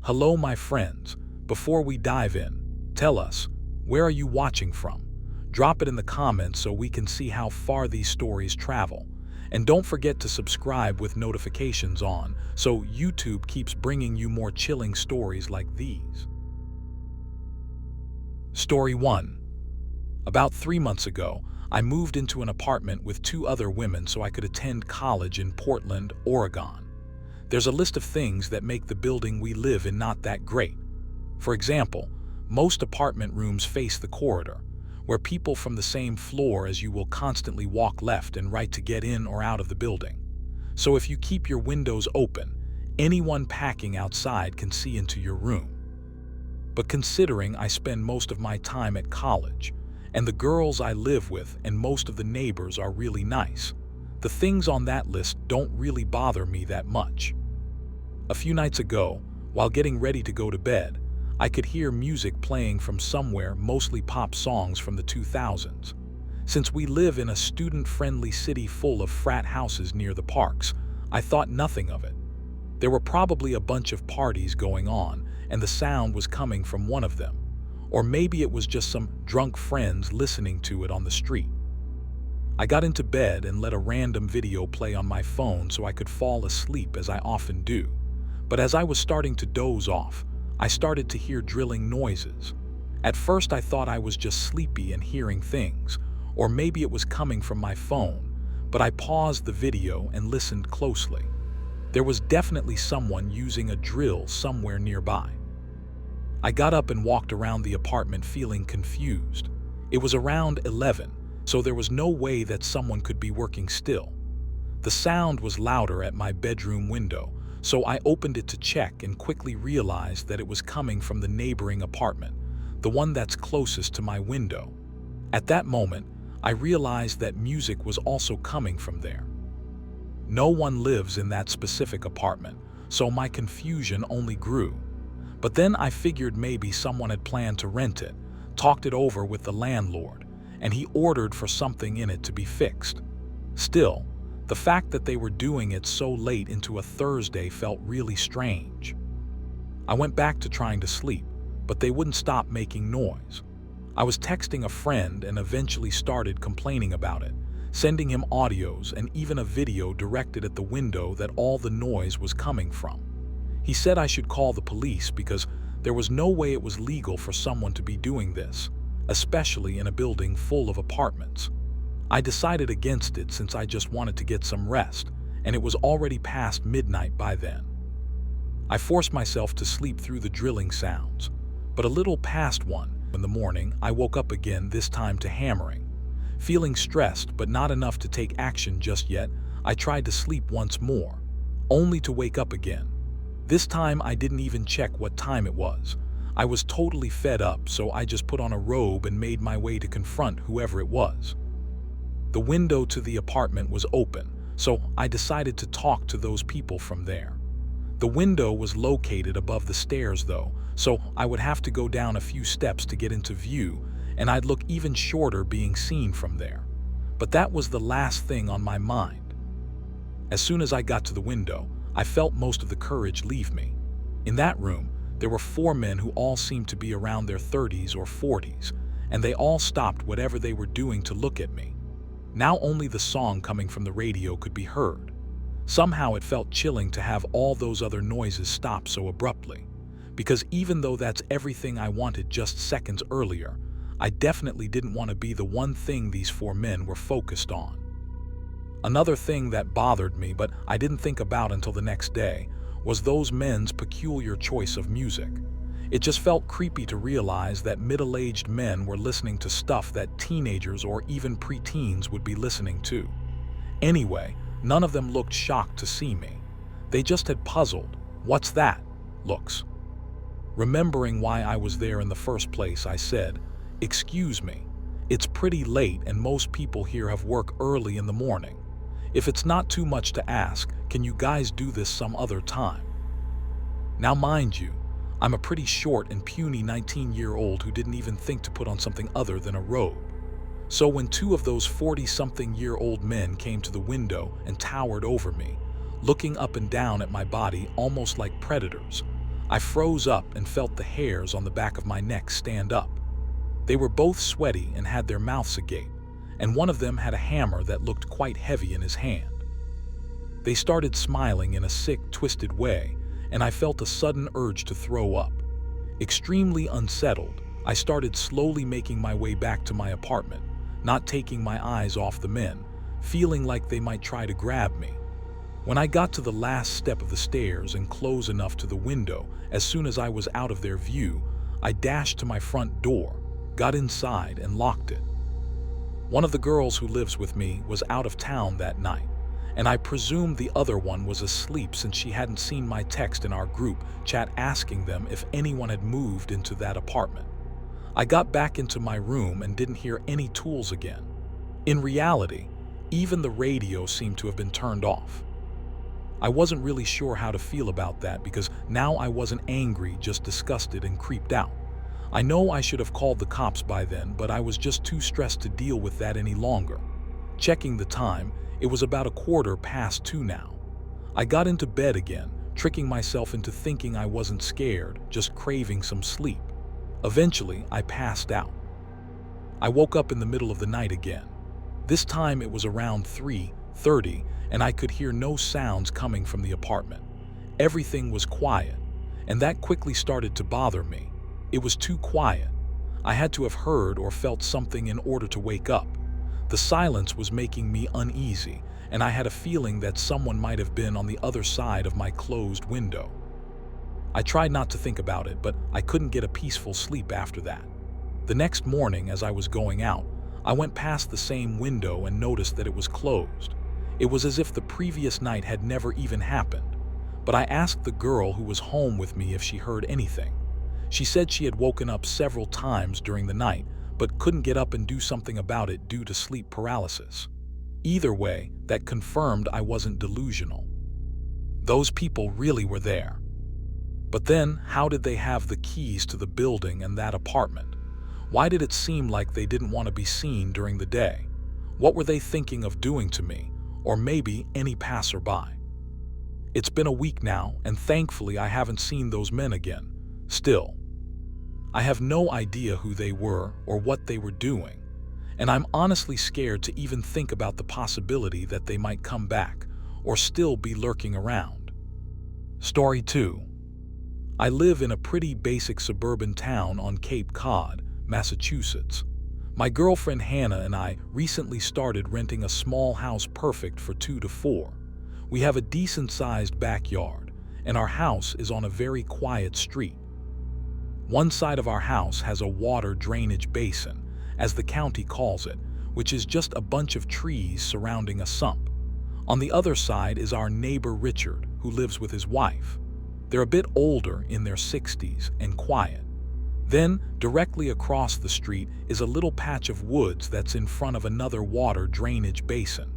Hello, my friends. Before we dive in, tell us, where are you watching from? Drop it in the comments so we can see how far these stories travel. And don't forget to subscribe with notifications on so YouTube keeps bringing you more chilling stories like these. Story 1. About 3 months ago, I moved into an apartment with 2 other women so I could attend college in Portland, Oregon. There's a list of things that make the building we live in not that great. For example, most apartment rooms face the corridor, where people from the same floor as you will constantly walk left and right to get in or out of the building. So if you keep your windows open, anyone packing outside can see into your room. But considering I spend most of my time at college, and the girls I live with and most of the neighbors are really nice, the things on that list don't really bother me that much. A few nights ago, while getting ready to go to bed, I could hear music playing from somewhere, mostly pop songs from the 2000s. Since we live in a student-friendly city full of frat houses near the parks, I thought nothing of it. There were probably a bunch of parties going on, and the sound was coming from one of them. Or maybe it was just some drunk friends listening to it on the street. I got into bed and let a random video play on my phone so I could fall asleep as I often do. But as I was starting to doze off, I started to hear drilling noises. At first I thought I was just sleepy and hearing things, or maybe it was coming from my phone, but I paused the video and listened closely. There was definitely someone using a drill somewhere nearby. I got up and walked around the apartment feeling confused. It was around 11, so there was no way that someone could be working still. The sound was louder at my bedroom window, so I opened it to check and quickly realized that it was coming from the neighboring apartment, the one that's closest to my window. At that moment, I realized that music was also coming from there. No one lives in that specific apartment, so my confusion only grew. But then I figured maybe someone had planned to rent it, talked it over with the landlord, and he ordered for something in it to be fixed. Still, the fact that they were doing it so late into a Thursday felt really strange. I went back to trying to sleep, but they wouldn't stop making noise. I was texting a friend and eventually started complaining about it, sending him audios and even a video directed at the window that all the noise was coming from. He said I should call the police because there was no way it was legal for someone to be doing this, especially in a building full of apartments. I decided against it since I just wanted to get some rest, and it was already past midnight by then. I forced myself to sleep through the drilling sounds, but a little past 1 in the morning, I woke up again, this time to hammering. Feeling stressed but not enough to take action just yet, I tried to sleep once more, only to wake up again. This time I didn't even check what time it was. I was totally fed up, so I just put on a robe and made my way to confront whoever it was. The window to the apartment was open, so I decided to talk to those people from there. The window was located above the stairs though, so I would have to go down a few steps to get into view, and I'd look even shorter being seen from there. But that was the last thing on my mind. As soon as I got to the window, I felt most of the courage leave me. In that room, there were 4 men who all seemed to be around their 30s or 40s, and they all stopped whatever they were doing to look at me. Now only the song coming from the radio could be heard. Somehow it felt chilling to have all those other noises stop so abruptly, because even though that's everything I wanted just seconds earlier, I definitely didn't want to be the one thing these 4 men were focused on. Another thing that bothered me, but I didn't think about until the next day, was those men's peculiar choice of music. It just felt creepy to realize that middle-aged men were listening to stuff that teenagers or even preteens would be listening to. Anyway, none of them looked shocked to see me. They just had puzzled, "What's that?" looks. Remembering why I was there in the first place, I said, "Excuse me, it's pretty late and most people here have work early in the morning. If it's not too much to ask, can you guys do this some other time?" Now mind you, I'm a pretty short and puny 19-year-old who didn't even think to put on something other than a robe. So when 2 of those 40-something-year-old men came to the window and towered over me, looking up and down at my body almost like predators, I froze up and felt the hairs on the back of my neck stand up. They were both sweaty and had their mouths agape, and one of them had a hammer that looked quite heavy in his hand. They started smiling in a sick, twisted way, and I felt a sudden urge to throw up. Extremely unsettled, I started slowly making my way back to my apartment, not taking my eyes off the men, feeling like they might try to grab me. When I got to the last step of the stairs and close enough to the window, as soon as I was out of their view, I dashed to my front door, got inside and locked it. One of the girls who lives with me was out of town that night, and I presumed the other one was asleep since she hadn't seen my text in our group chat asking them if anyone had moved into that apartment. I got back into my room and didn't hear any tools again. In reality, even the radio seemed to have been turned off. I wasn't really sure how to feel about that because now I wasn't angry, just disgusted and creeped out. I know I should have called the cops by then, but I was just too stressed to deal with that any longer. Checking the time, it was about 2:15 now. I got into bed again, tricking myself into thinking I wasn't scared, just craving some sleep. Eventually, I passed out. I woke up in the middle of the night again. This time it was around 3:30, and I could hear no sounds coming from the apartment. Everything was quiet, and that quickly started to bother me. It was too quiet. I had to have heard or felt something in order to wake up. The silence was making me uneasy, and I had a feeling that someone might have been on the other side of my closed window. I tried not to think about it, but I couldn't get a peaceful sleep after that. The next morning, as I was going out, I went past the same window and noticed that it was closed. It was as if the previous night had never even happened. But I asked the girl who was home with me if she heard anything. She said she had woken up several times during the night, but couldn't get up and do something about it due to sleep paralysis. Either way, that confirmed I wasn't delusional. Those people really were there. But then, how did they have the keys to the building and that apartment? Why did it seem like they didn't want to be seen during the day? What were they thinking of doing to me, or maybe any passerby? It's been a week now, and thankfully I haven't seen those men again. Still, I have no idea who they were or what they were doing, and I'm honestly scared to even think about the possibility that they might come back or still be lurking around. Story 2. I live in a pretty basic suburban town on Cape Cod, Massachusetts. My girlfriend Hannah and I recently started renting a small house perfect for 2 to 4. We have a decent-sized backyard, and our house is on a very quiet street. One side of our house has a water drainage basin, as the county calls it, which is just a bunch of trees surrounding a sump. On the other side is our neighbor Richard, who lives with his wife. They're a bit older, in their 60s, and quiet. Then, directly across the street is a little patch of woods that's in front of another water drainage basin.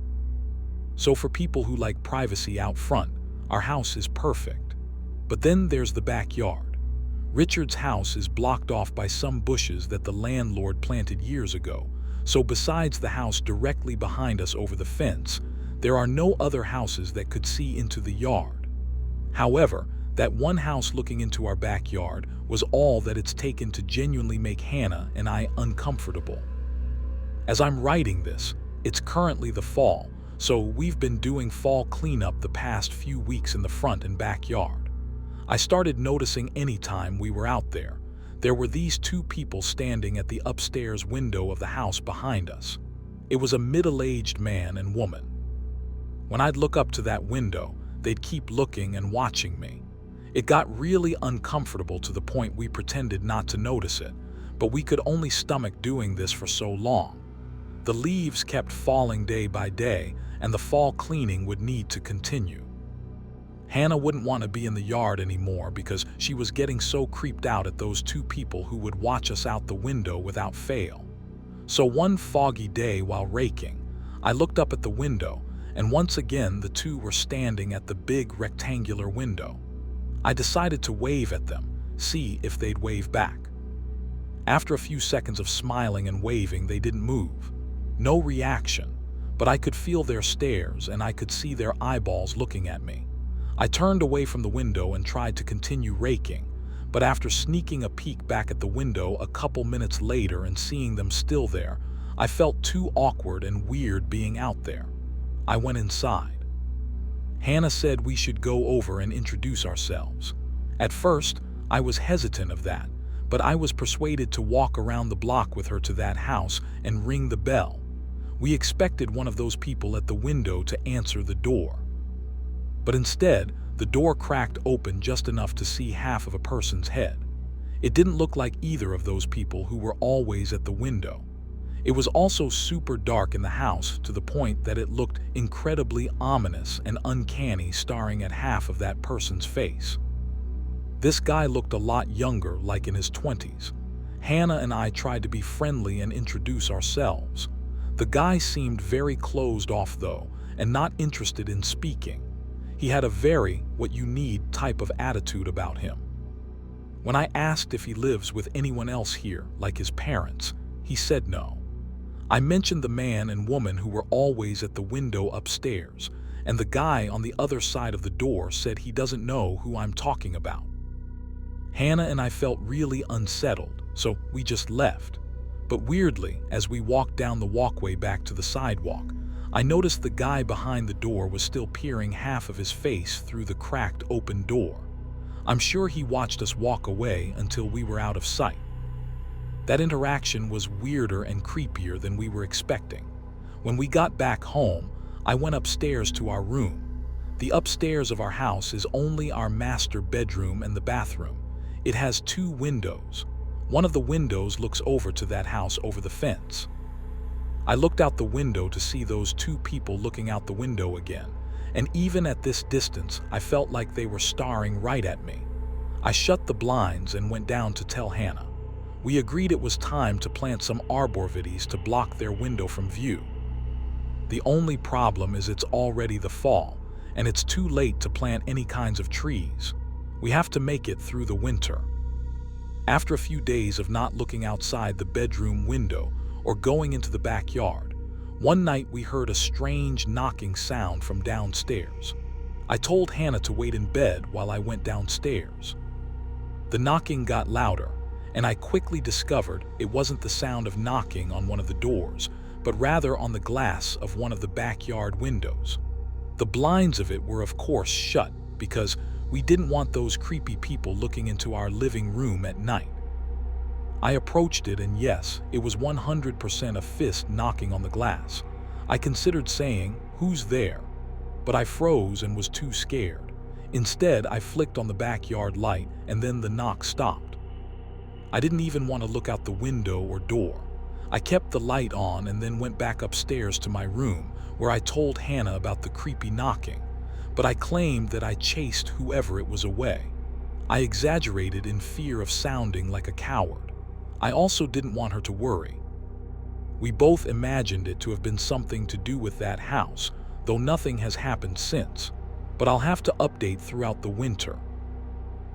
So for people who like privacy out front, our house is perfect. But then there's the backyard. Richard's house is blocked off by some bushes that the landlord planted years ago, so besides the house directly behind us over the fence, there are no other houses that could see into the yard. However, that one house looking into our backyard was all that it's taken to genuinely make Hannah and I uncomfortable. As I'm writing this, it's currently the fall, so we've been doing fall cleanup the past few weeks in the front and backyard. I started noticing anytime we were out there were these two people standing at the upstairs window of the house behind us. It was a middle-aged man and woman. When I'd look up to that window, they'd keep looking and watching me. It got really uncomfortable to the point we pretended not to notice it, but we could only stomach doing this for so long. The leaves kept falling day by day, and the fall cleaning would need to continue. Hannah wouldn't want to be in the yard anymore because she was getting so creeped out at those two people who would watch us out the window without fail. So one foggy day while raking, I looked up at the window, and once again the two were standing at the big rectangular window. I decided to wave at them, see if they'd wave back. After a few seconds of smiling and waving, they didn't move. No reaction, but I could feel their stares and I could see their eyeballs looking at me. I turned away from the window and tried to continue raking, but after sneaking a peek back at the window a couple minutes later and seeing them still there, I felt too awkward and weird being out there. I went inside. Hannah said we should go over and introduce ourselves. At first, I was hesitant of that, but I was persuaded to walk around the block with her to that house and ring the bell. We expected one of those people at the window to answer the door. But instead, the door cracked open just enough to see half of a person's head. It didn't look like either of those people who were always at the window. It was also super dark in the house to the point that it looked incredibly ominous and uncanny staring at half of that person's face. This guy looked a lot younger, like in his 20s. Hannah and I tried to be friendly and introduce ourselves. The guy seemed very closed off though, and not interested in speaking. He had a very what you need type of attitude about him. When I asked if he lives with anyone else here, like his parents, he said no. I mentioned the man and woman who were always at the window upstairs, and the guy on the other side of the door said he doesn't know who I'm talking about. Hannah and I felt really unsettled, so we just left. But weirdly, as we walked down the walkway back to the sidewalk, I noticed the guy behind the door was still peering half of his face through the cracked open door. I'm sure he watched us walk away until we were out of sight. That interaction was weirder and creepier than we were expecting. When we got back home, I went upstairs to our room. The upstairs of our house is only our master bedroom and the bathroom. It has 2 windows. One of the windows looks over to that house over the fence. I looked out the window to see those 2 people looking out the window again, and even at this distance, I felt like they were staring right at me. I shut the blinds and went down to tell Hannah. We agreed it was time to plant some arborvitaes to block their window from view. The only problem is it's already the fall, and it's too late to plant any kinds of trees. We have to make it through the winter. After a few days of not looking outside the bedroom window or going into the backyard, one night we heard a strange knocking sound from downstairs. I told Hannah to wait in bed while I went downstairs. The knocking got louder, and I quickly discovered it wasn't the sound of knocking on one of the doors, but rather on the glass of one of the backyard windows. The blinds of it were of course shut because we didn't want those creepy people looking into our living room at night. I approached it, and yes, it was 100% a fist knocking on the glass. I considered saying, "Who's there?" but I froze and was too scared. Instead, I flicked on the backyard light, and then the knock stopped. I didn't even want to look out the window or door. I kept the light on and then went back upstairs to my room, where I told Hannah about the creepy knocking, but I claimed that I chased whoever it was away. I exaggerated in fear of sounding like a coward. I also didn't want her to worry. We both imagined it to have been something to do with that house, though nothing has happened since. But I'll have to update throughout the winter.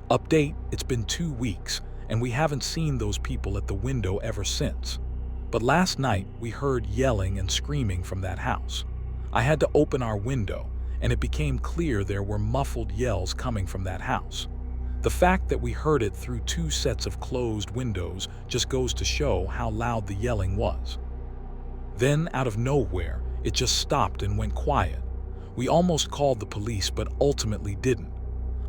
Update, it's been 2 weeks, and we haven't seen those people at the window ever since. But last night, we heard yelling and screaming from that house. I had to open our window, and it became clear there were muffled yells coming from that house. The fact that we heard it through 2 sets of closed windows just goes to show how loud the yelling was. Then, out of nowhere, it just stopped and went quiet. We almost called the police, but ultimately didn't.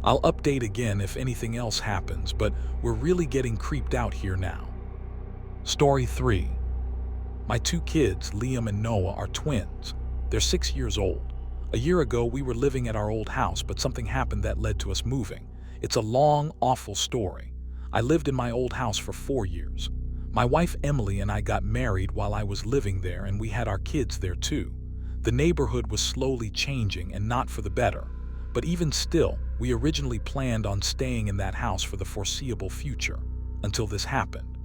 I'll update again if anything else happens, but we're really getting creeped out here now. Story 3. My 2 kids, Liam and Noah, are twins. They're 6 years old. A year ago, we were living at our old house, but something happened that led to us moving. It's a long, awful story. I lived in my old house for 4 years. My wife Emily and I got married while I was living there, and we had our kids there too. The neighborhood was slowly changing, and not for the better. But even still, we originally planned on staying in that house for the foreseeable future, until this happened.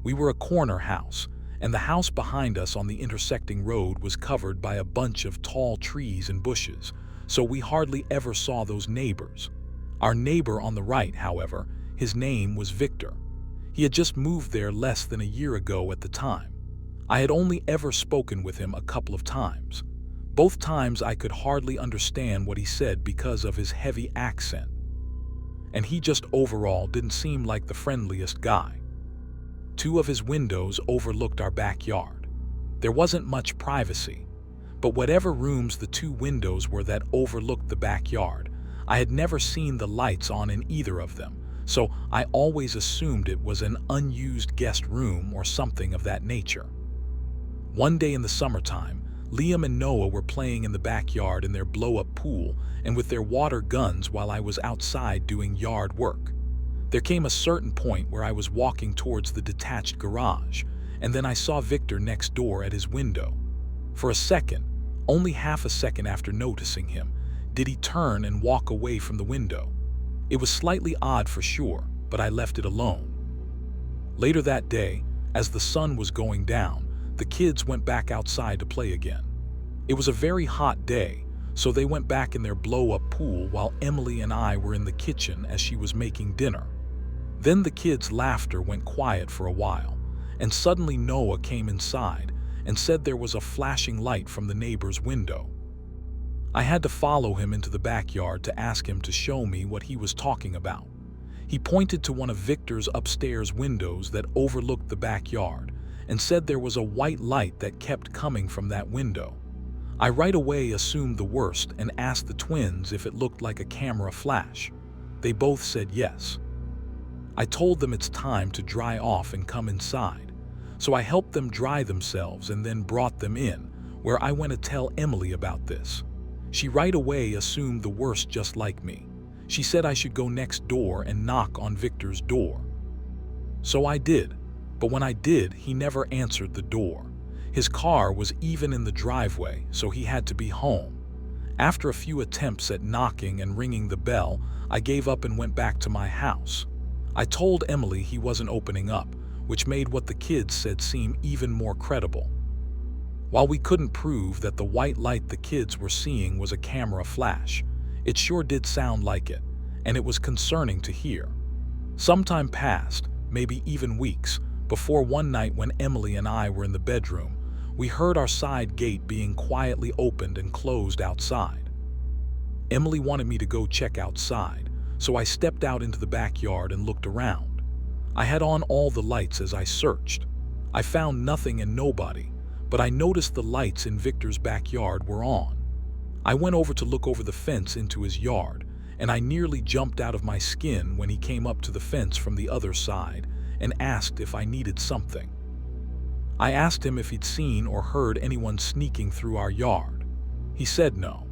We were a corner house, and the house behind us on the intersecting road was covered by a bunch of tall trees and bushes, so we hardly ever saw those neighbors. Our neighbor on the right, however, his name was Victor. He had just moved there less than a year ago at the time. I had only ever spoken with him a couple of times. Both times I could hardly understand what he said because of his heavy accent. And he just overall didn't seem like the friendliest guy. Two of his windows overlooked our backyard. There wasn't much privacy, but whatever rooms the two windows were that overlooked the backyard, I had never seen the lights on in either of them, so I always assumed it was an unused guest room or something of that nature. One day in the summertime, Liam and Noah were playing in the backyard in their blow-up pool and with their water guns while I was outside doing yard work. There came a certain point where I was walking towards the detached garage, and then I saw Victor next door at his window. For a second, only half a second after noticing him, did he turn and walk away from the window. It was slightly odd for sure, but I left it alone. Later that day, as the sun was going down, the kids went back outside to play again. It was a very hot day, so they went back in their blow-up pool while Emily and I were in the kitchen as she was making dinner. Then the kids' laughter went quiet for a while, and suddenly Noah came inside and said there was a flashing light from the neighbor's window. I had to follow him into the backyard to ask him to show me what he was talking about. He pointed to one of Victor's upstairs windows that overlooked the backyard and said there was a white light that kept coming from that window. I right away assumed the worst and asked the twins if it looked like a camera flash. They both said yes. I told them it's time to dry off and come inside, so I helped them dry themselves and then brought them in, where I went to tell Emily about this. She right away assumed the worst just like me. She said I should go next door and knock on Victor's door. So I did, but when I did, he never answered the door. His car was even in the driveway, so he had to be home. After a few attempts at knocking and ringing the bell, I gave up and went back to my house. I told Emily he wasn't opening up, which made what the kids said seem even more credible. While we couldn't prove that the white light the kids were seeing was a camera flash, it sure did sound like it, and it was concerning to hear. Some time passed, maybe even weeks, before one night when Emily and I were in the bedroom, we heard our side gate being quietly opened and closed outside. Emily wanted me to go check outside, so I stepped out into the backyard and looked around. I had on all the lights as I searched. I found nothing and nobody, but I noticed the lights in Victor's backyard were on. I went over to look over the fence into his yard, and I nearly jumped out of my skin when he came up to the fence from the other side and asked if I needed something. I asked him if he'd seen or heard anyone sneaking through our yard. He said no.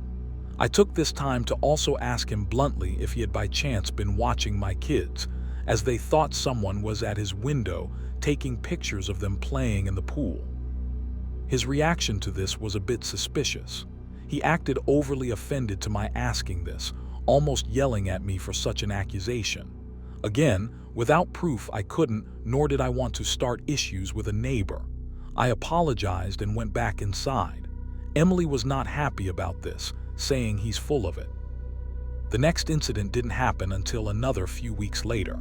I took this time to also ask him bluntly if he had by chance been watching my kids, as they thought someone was at his window taking pictures of them playing in the pool. His reaction to this was a bit suspicious. He acted overly offended to my asking this, almost yelling at me for such an accusation. Again, without proof, I couldn't, nor did I want to start issues with a neighbor. I apologized and went back inside. Emily was not happy about this, saying he's full of it. The next incident didn't happen until another few weeks later.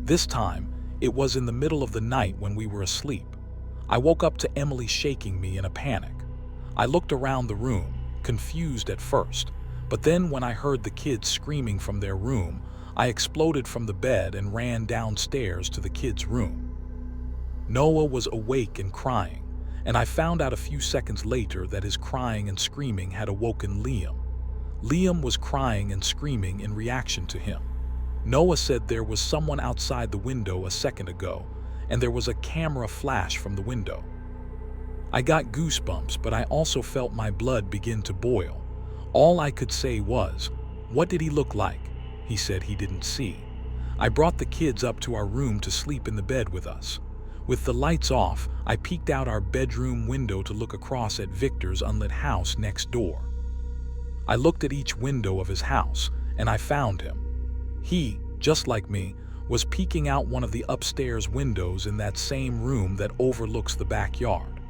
This time, it was in the middle of the night when we were asleep. I woke up to Emily shaking me in a panic. I looked around the room, confused at first, but then when I heard the kids screaming from their room, I exploded from the bed and ran downstairs to the kids' room. Noah was awake and crying, and I found out a few seconds later that his crying and screaming had awoken Liam. Liam was crying and screaming in reaction to him. Noah said there was someone outside the window a second ago, and there was a camera flash from the window. I got goosebumps, but I also felt my blood begin to boil. All I could say was, "What did he look like?" He said he didn't see. I brought the kids up to our room to sleep in the bed with us. With the lights off, I peeked out our bedroom window to look across at Victor's unlit house next door. I looked at each window of his house, and I found him. He, just like me, was peeking out one of the upstairs windows in that same room that overlooks the backyard.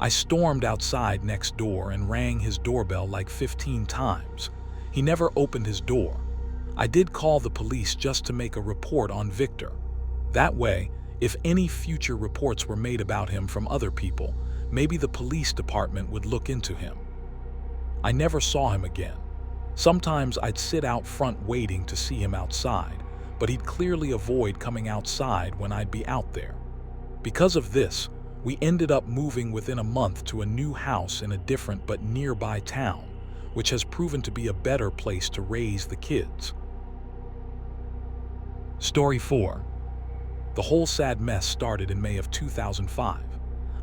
I stormed outside next door and rang his doorbell like 15 times. He never opened his door. I did call the police just to make a report on Victor. That way, if any future reports were made about him from other people, maybe the police department would look into him. I never saw him again. Sometimes I'd sit out front waiting to see him outside, but he'd clearly avoid coming outside when I'd be out there. Because of this, we ended up moving within a month to a new house in a different but nearby town, which has proven to be a better place to raise the kids. Story 4. The whole sad mess started in May of 2005.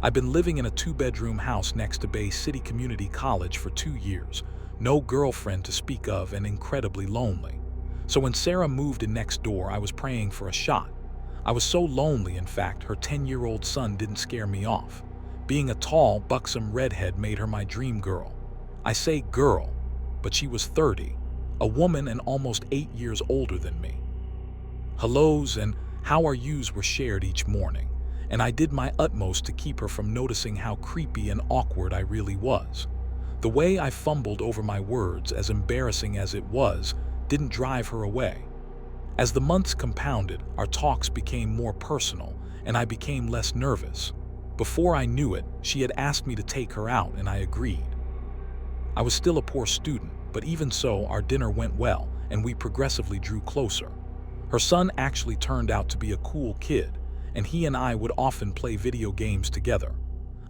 I've been living in a 2-bedroom house next to Bay City Community College for 2 years, no girlfriend to speak of, and incredibly lonely. So when Sarah moved in next door, I was praying for a shot. I was so lonely, in fact, her 10-year-old son didn't scare me off. Being a tall, buxom redhead made her my dream girl. I say girl, but she was 30, a woman and almost 8 years older than me. Hellos and how are yous were shared each morning, and I did my utmost to keep her from noticing how creepy and awkward I really was. The way I fumbled over my words, as embarrassing as it was, didn't drive her away. As the months compounded, our talks became more personal, and I became less nervous. Before I knew it, she had asked me to take her out, and I agreed. I was still a poor student, but even so, our dinner went well, and we progressively drew closer. Her son actually turned out to be a cool kid, and he and I would often play video games together.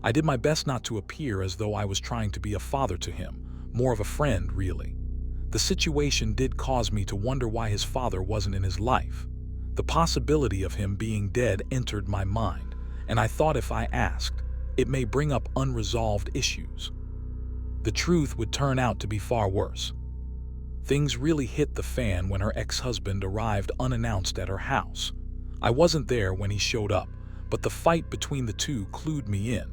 I did my best not to appear as though I was trying to be a father to him, more of a friend, really. The situation did cause me to wonder why his father wasn't in his life. The possibility of him being dead entered my mind, and I thought if I asked, it may bring up unresolved issues. The truth would turn out to be far worse. Things really hit the fan when her ex-husband arrived unannounced at her house. I wasn't there when he showed up, but the fight between the two clued me in.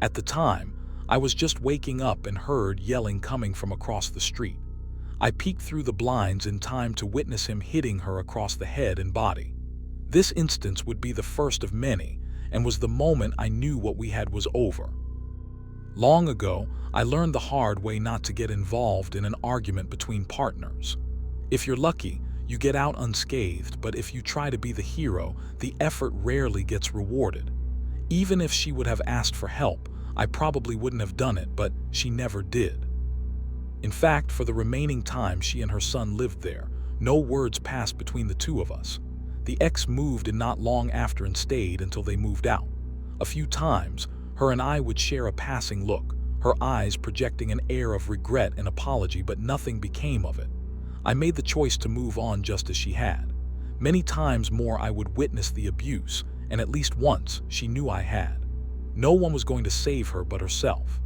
At the time, I was just waking up and heard yelling coming from across the street. I peeked through the blinds in time to witness him hitting her across the head and body. This instance would be the first of many, and was the moment I knew what we had was over. Long ago, I learned the hard way not to get involved in an argument between partners. If you're lucky, you get out unscathed, but if you try to be the hero, the effort rarely gets rewarded. Even if she would have asked for help, I probably wouldn't have done it, but she never did. In fact, for the remaining time she and her son lived there, no words passed between the two of us. The ex moved in not long after and stayed until they moved out. A few times, her and I would share a passing look, her eyes projecting an air of regret and apology, but nothing became of it. I made the choice to move on just as she had. Many times more I would witness the abuse, and at least once she knew I had. No one was going to save her but herself.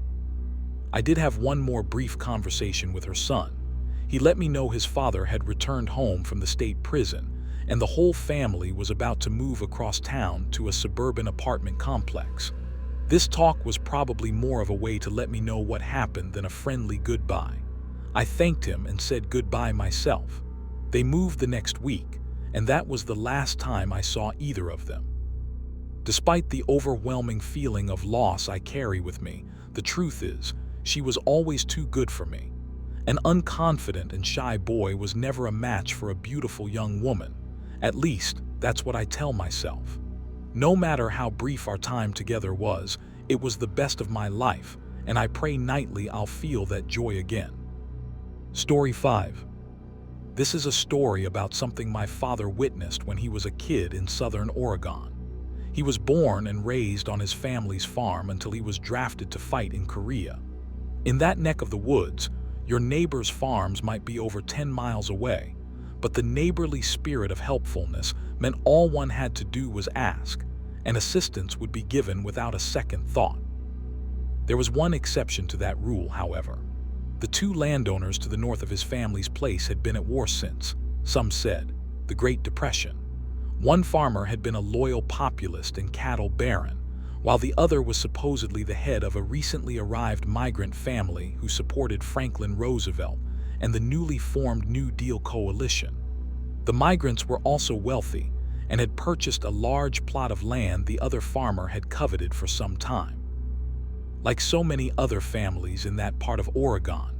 I did have one more brief conversation with her son. He let me know his father had returned home from the state prison, and the whole family was about to move across town to a suburban apartment complex. This talk was probably more of a way to let me know what happened than a friendly goodbye. I thanked him and said goodbye myself. They moved the next week, and that was the last time I saw either of them. Despite the overwhelming feeling of loss I carry with me, the truth is, she was always too good for me. An unconfident and shy boy was never a match for a beautiful young woman. At least, that's what I tell myself. No matter how brief our time together was, it was the best of my life, and I pray nightly I'll feel that joy again. Story 5. This is a story about something my father witnessed when he was a kid in southern Oregon. He was born and raised on his family's farm until he was drafted to fight in Korea. In that neck of the woods, your neighbor's farms might be over 10 miles away, but the neighborly spirit of helpfulness meant all one had to do was ask, and assistance would be given without a second thought. There was one exception to that rule, however. The two landowners to the north of his family's place had been at war since, some said, the Great Depression. One farmer had been a loyal populist and cattle baron, while the other was supposedly the head of a recently arrived migrant family who supported Franklin Roosevelt and the newly formed New Deal coalition. The migrants were also wealthy and had purchased a large plot of land the other farmer had coveted for some time. Like so many other families in that part of Oregon,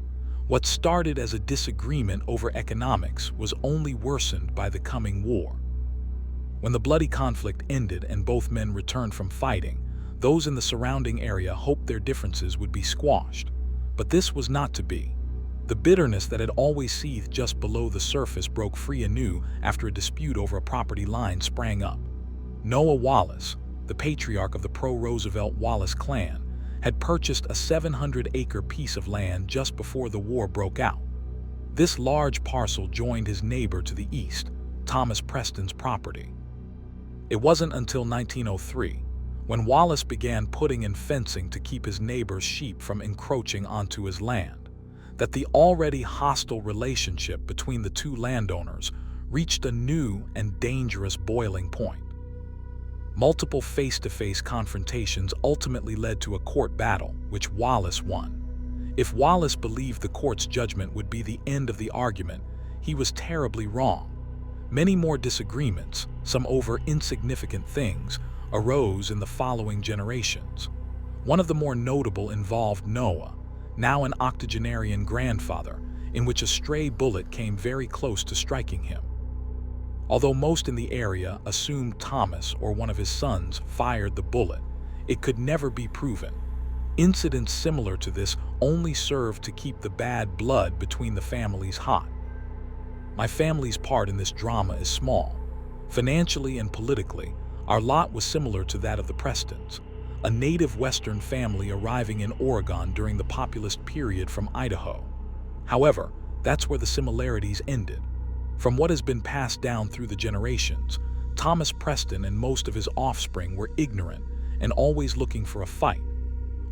what started as a disagreement over economics was only worsened by the coming war. When the bloody conflict ended and both men returned from fighting, those in the surrounding area hoped their differences would be squashed. But this was not to be. The bitterness that had always seethed just below the surface broke free anew after a dispute over a property line sprang up. Noah Wallace, the patriarch of the pro-Roosevelt Wallace clan, had purchased a 700-acre piece of land just before the war broke out. This large parcel joined his neighbor to the east, Thomas Preston's property. It wasn't until 1903, when Wallace began putting in fencing to keep his neighbor's sheep from encroaching onto his land, that the already hostile relationship between the two landowners reached a new and dangerous boiling point. Multiple face-to-face confrontations ultimately led to a court battle, which Wallace won. If Wallace believed the court's judgment would be the end of the argument, he was terribly wrong. Many more disagreements, some over insignificant things, arose in the following generations. One of the more notable involved Noah, now an octogenarian grandfather, in which a stray bullet came very close to striking him. Although most in the area assumed Thomas or one of his sons fired the bullet, it could never be proven. Incidents similar to this only served to keep the bad blood between the families hot. My family's part in this drama is small. Financially and politically, our lot was similar to that of the Prestons, a native Western family arriving in Oregon during the populist period from Idaho. However, that's where the similarities ended. From what has been passed down through the generations, Thomas Preston and most of his offspring were ignorant and always looking for a fight.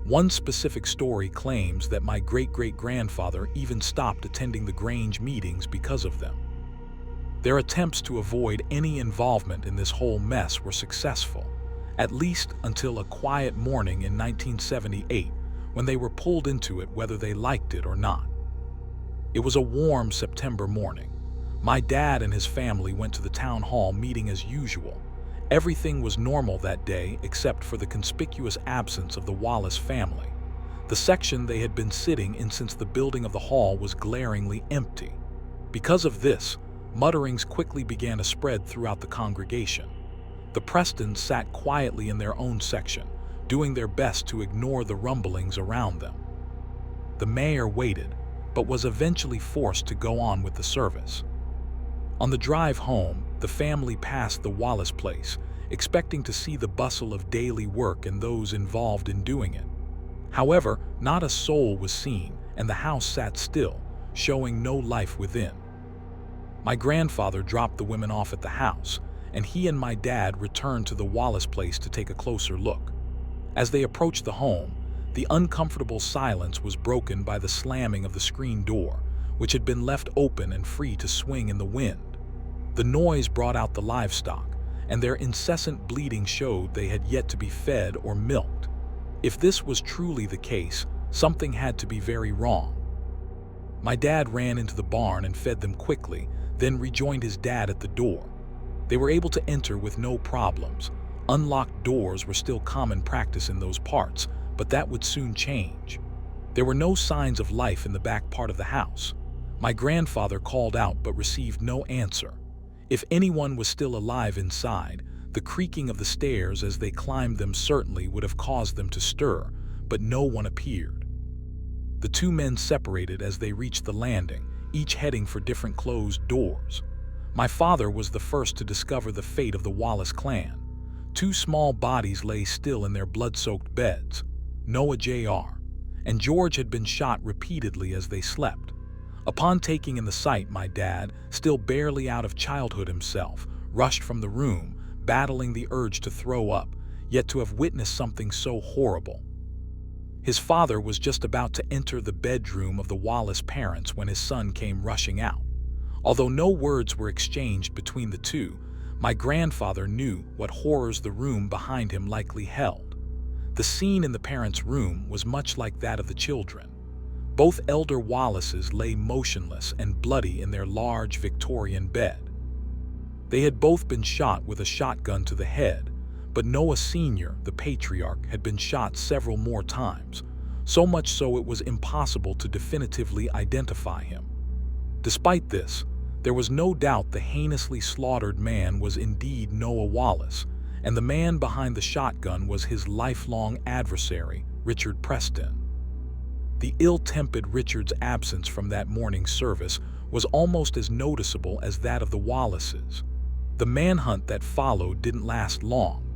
One specific story claims that my great-great-grandfather even stopped attending the Grange meetings because of them. Their attempts to avoid any involvement in this whole mess were successful, at least until a quiet morning in 1978, when they were pulled into it whether they liked it or not. It was a warm September morning. My dad and his family went to the town hall meeting as usual. Everything was normal that day except for the conspicuous absence of the Wallace family. The section they had been sitting in since the building of the hall was glaringly empty. Because of this, mutterings quickly began to spread throughout the congregation. The Prestons sat quietly in their own section, doing their best to ignore the rumblings around them. The mayor waited, but was eventually forced to go on with the service. On the drive home, the family passed the Wallace place, expecting to see the bustle of daily work and those involved in doing it. However, not a soul was seen, and the house sat still, showing no life within. My grandfather dropped the women off at the house, and he and my dad returned to the Wallace place to take a closer look. As they approached the home, the uncomfortable silence was broken by the slamming of the screen door, which had been left open and free to swing in the wind. The noise brought out the livestock, and their incessant bleating showed they had yet to be fed or milked. If this was truly the case, something had to be very wrong. My dad ran into the barn and fed them quickly, then rejoined his dad at the door. They were able to enter with no problems. Unlocked doors were still common practice in those parts, but that would soon change. There were no signs of life in the back part of the house. My grandfather called out but received no answer. If anyone was still alive inside, the creaking of the stairs as they climbed them certainly would have caused them to stir, but no one appeared. The two men separated as they reached the landing, each heading for different closed doors. My father was the first to discover the fate of the Wallace clan. Two small bodies lay still in their blood-soaked beds. Noah Jr. and George had been shot repeatedly as they slept. Upon taking in the sight, my dad, still barely out of childhood himself, rushed from the room, battling the urge to throw up, yet to have witnessed something so horrible. His father was just about to enter the bedroom of the Wallace parents when his son came rushing out. Although no words were exchanged between the two, my grandfather knew what horrors the room behind him likely held. The scene in the parents' room was much like that of the children. Both elder Wallaces lay motionless and bloody in their large Victorian bed. They had both been shot with a shotgun to the head, but Noah Sr., the patriarch, had been shot several more times, so much so it was impossible to definitively identify him. Despite this, there was no doubt the heinously slaughtered man was indeed Noah Wallace, and the man behind the shotgun was his lifelong adversary, Richard Preston. The ill-tempered Richard's absence from that morning's service was almost as noticeable as that of the Wallaces. The manhunt that followed didn't last long.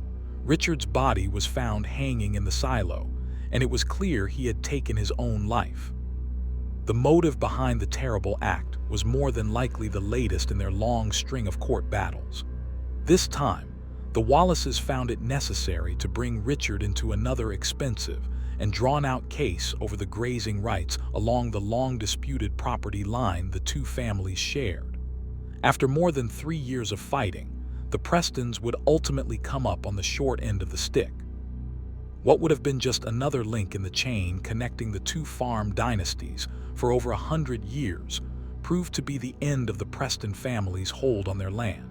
Richard's body was found hanging in the silo, and it was clear he had taken his own life. The motive behind the terrible act was more than likely the latest in their long string of court battles. This time, the Wallaces found it necessary to bring Richard into another expensive and drawn-out case over the grazing rights along the long-disputed property line the two families shared. After more than 3 years of fighting, the Prestons would ultimately come up on the short end of the stick. What would have been just another link in the chain connecting the two farm dynasties for over 100 years proved to be the end of the Preston family's hold on their land.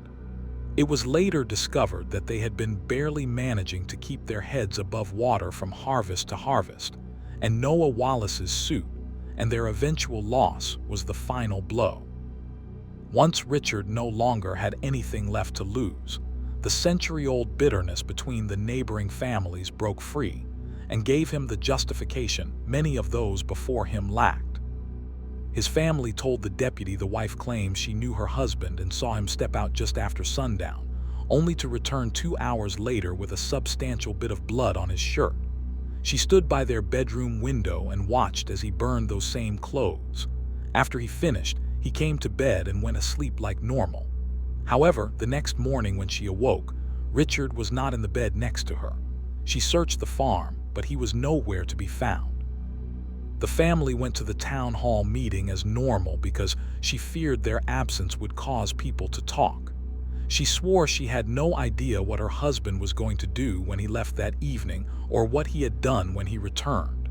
It was later discovered that they had been barely managing to keep their heads above water from harvest to harvest, and Noah Wallace's suit and their eventual loss was the final blow. Once Richard no longer had anything left to lose, the century-old bitterness between the neighboring families broke free and gave him the justification many of those before him lacked. His family told the deputy the wife claimed she knew her husband and saw him step out just after sundown, only to return 2 hours later with a substantial bit of blood on his shirt. She stood by their bedroom window and watched as he burned those same clothes. After he finished, he came to bed and went asleep like normal. However, the next morning when she awoke, Richard was not in the bed next to her. She searched the farm, but he was nowhere to be found. The family went to the town hall meeting as normal because she feared their absence would cause people to talk. She swore she had no idea what her husband was going to do when he left that evening or what he had done when he returned.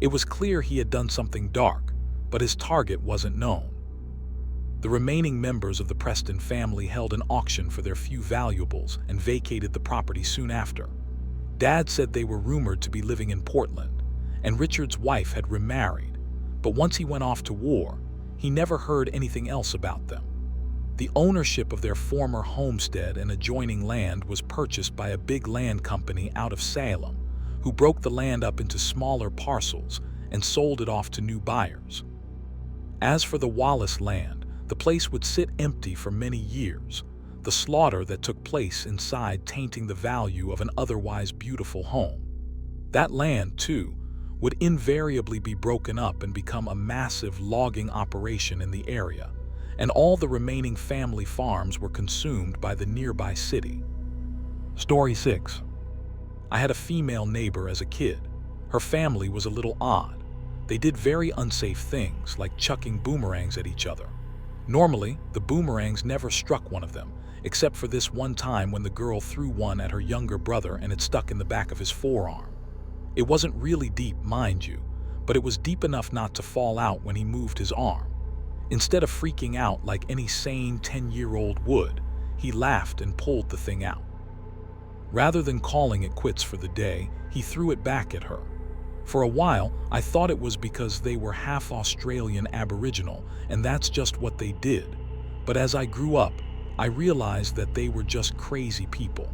It was clear he had done something dark, but his target wasn't known. The remaining members of the Preston family held an auction for their few valuables and vacated the property soon after. Dad said they were rumored to be living in Portland, and Richard's wife had remarried, but once he went off to war, he never heard anything else about them. The ownership of their former homestead and adjoining land was purchased by a big land company out of Salem, who broke the land up into smaller parcels and sold it off to new buyers. As for the Wallace land, the place would sit empty for many years, the slaughter that took place inside tainting the value of an otherwise beautiful home. That land, too, would invariably be broken up and become a massive logging operation in the area, and all the remaining family farms were consumed by the nearby city. Story 6. I had a female neighbor as a kid. Her family was a little odd. They did very unsafe things, like chucking boomerangs at each other. Normally, the boomerangs never struck one of them, except for this one time when the girl threw one at her younger brother and it stuck in the back of his forearm. It wasn't really deep, mind you, but it was deep enough not to fall out when he moved his arm. Instead of freaking out like any sane 10-year-old would, he laughed and pulled the thing out. Rather than calling it quits for the day, he threw it back at her. For a while, I thought it was because they were half Australian Aboriginal, and that's just what they did. But as I grew up, I realized that they were just crazy people.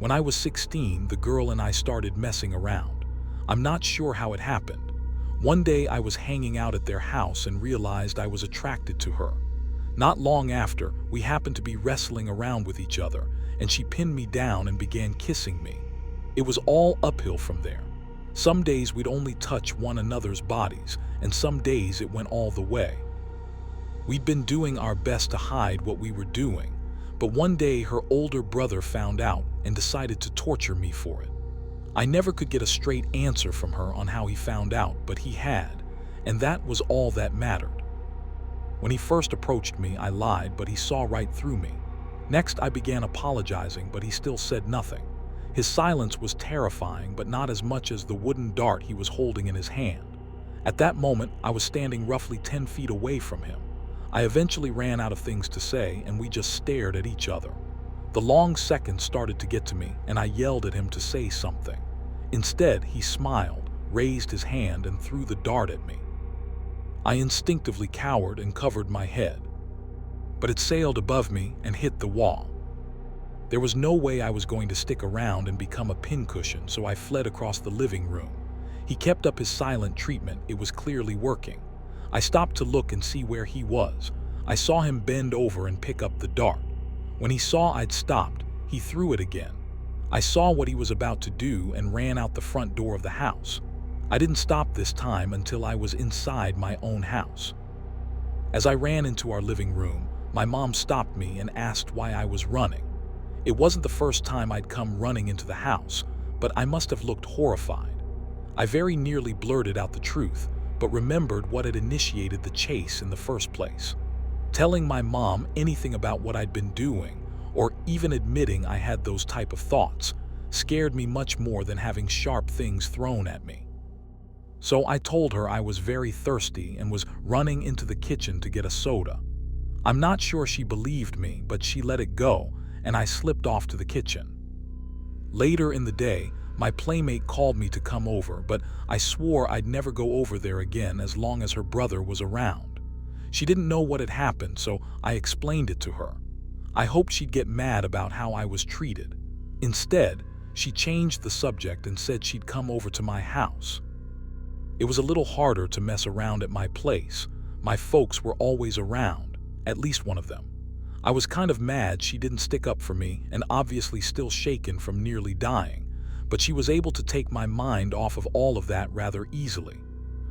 When I was 16, the girl and I started messing around. I'm not sure how it happened. One day I was hanging out at their house and realized I was attracted to her. Not long after, we happened to be wrestling around with each other, and she pinned me down and began kissing me. It was all uphill from there. Some days we'd only touch one another's bodies, and some days it went all the way. We'd been doing our best to hide what we were doing, but one day her older brother found out and decided to torture me for it. I never could get a straight answer from her on how he found out, but he had, and that was all that mattered. When he first approached me, I lied, but he saw right through me. Next, I began apologizing, but he still said nothing. His silence was terrifying, but not as much as the wooden dart he was holding in his hand. At that moment, I was standing roughly 10 feet away from him. I eventually ran out of things to say, and we just stared at each other. The long seconds started to get to me, and I yelled at him to say something. Instead, he smiled, raised his hand, and threw the dart at me. I instinctively cowered and covered my head, but it sailed above me and hit the wall. There was no way I was going to stick around and become a pincushion, so I fled across the living room. He kept up his silent treatment. It was clearly working. I stopped to look and see where he was. I saw him bend over and pick up the dart. When he saw I'd stopped, he threw it again. I saw what he was about to do and ran out the front door of the house. I didn't stop this time until I was inside my own house. As I ran into our living room, my mom stopped me and asked why I was running. It wasn't the first time I'd come running into the house, but I must have looked horrified. I very nearly blurted out the truth, but remembered what had initiated the chase in the first place. Telling my mom anything about what I'd been doing, or even admitting I had those type of thoughts, scared me much more than having sharp things thrown at me. So I told her I was very thirsty and was running into the kitchen to get a soda. I'm not sure she believed me, but she let it go, and I slipped off to the kitchen. Later in the day, my playmate called me to come over, but I swore I'd never go over there again as long as her brother was around. She didn't know what had happened, so I explained it to her. I hoped she'd get mad about how I was treated. Instead, she changed the subject and said she'd come over to my house. It was a little harder to mess around at my place. My folks were always around, at least one of them. I was kind of mad she didn't stick up for me and obviously still shaken from nearly dying, but she was able to take my mind off of all of that rather easily.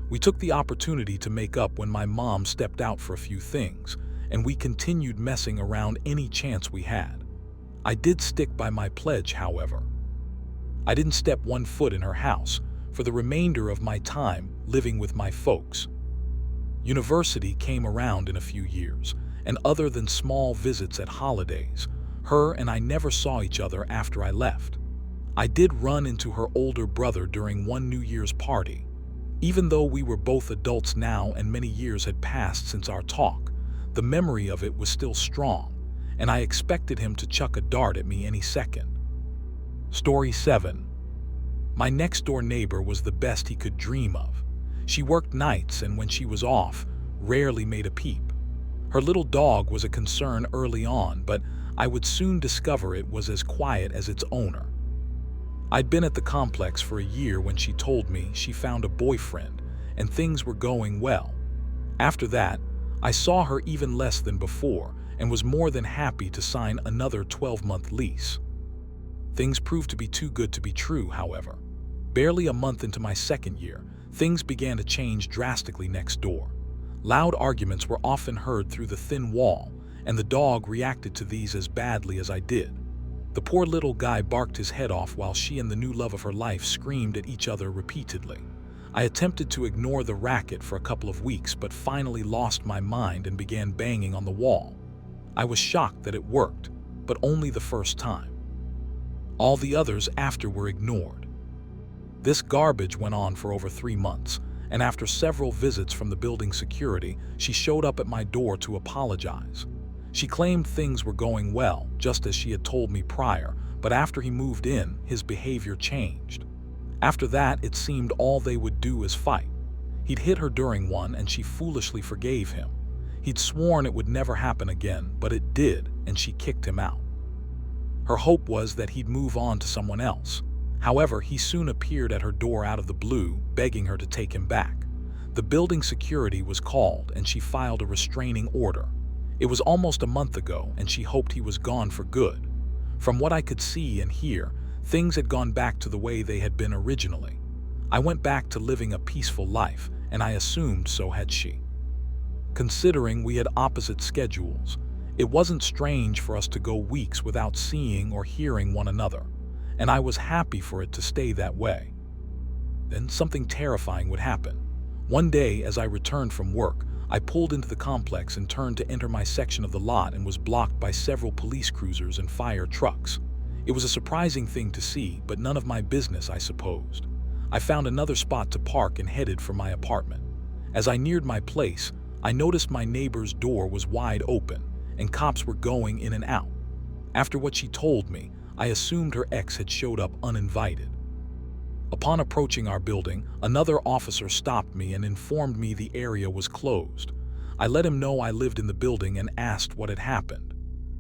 We took the opportunity to make up when my mom stepped out for a few things, and we continued messing around any chance we had. I did stick by my pledge, however. I didn't step one foot in her house for the remainder of my time living with my folks. University came around in a few years, and other than small visits at holidays, her and I never saw each other after I left. I did run into her older brother during one New Year's party. Even though we were both adults now and many years had passed since our talk, the memory of it was still strong, and I expected him to chuck a dart at me any second. Story 7. My next-door neighbor was the best he could dream of. She worked nights and when she was off, rarely made a peep. Her little dog was a concern early on, but I would soon discover it was as quiet as its owner. I'd been at the complex for a year when she told me she found a boyfriend and things were going well. After that, I saw her even less than before and was more than happy to sign another 12-month lease. Things proved to be too good to be true, however. Barely a month into my second year, things began to change drastically next door. Loud arguments were often heard through the thin wall, and the dog reacted to these as badly as I did. The poor little guy barked his head off while she and the new love of her life screamed at each other repeatedly. I attempted to ignore the racket for a couple of weeks, but finally lost my mind and began banging on the wall. I was shocked that it worked, but only the first time. All the others after were ignored. This garbage went on for over 3 months, and after several visits from the building security, she showed up at my door to apologize. She claimed things were going well, just as she had told me prior, but after he moved in, his behavior changed. After that, it seemed all they would do is fight. He'd hit her during one, and she foolishly forgave him. He'd sworn it would never happen again, but it did, and she kicked him out. Her hope was that he'd move on to someone else. However, he soon appeared at her door out of the blue, begging her to take him back. The building security was called, and she filed a restraining order. It was almost a month ago, and she hoped he was gone for good. From what I could see and hear, things had gone back to the way they had been originally. I went back to living a peaceful life, and I assumed so had she. Considering we had opposite schedules, it wasn't strange for us to go weeks without seeing or hearing one another, and I was happy for it to stay that way. Then something terrifying would happen. One day, as I returned from work, I pulled into the complex and turned to enter my section of the lot and was blocked by several police cruisers and fire trucks. It was a surprising thing to see, but none of my business, I supposed. I found another spot to park and headed for my apartment. As I neared my place, I noticed my neighbor's door was wide open, and cops were going in and out. After what she told me, I assumed her ex had showed up uninvited. Upon approaching our building, another officer stopped me and informed me the area was closed. I let him know I lived in the building and asked what had happened.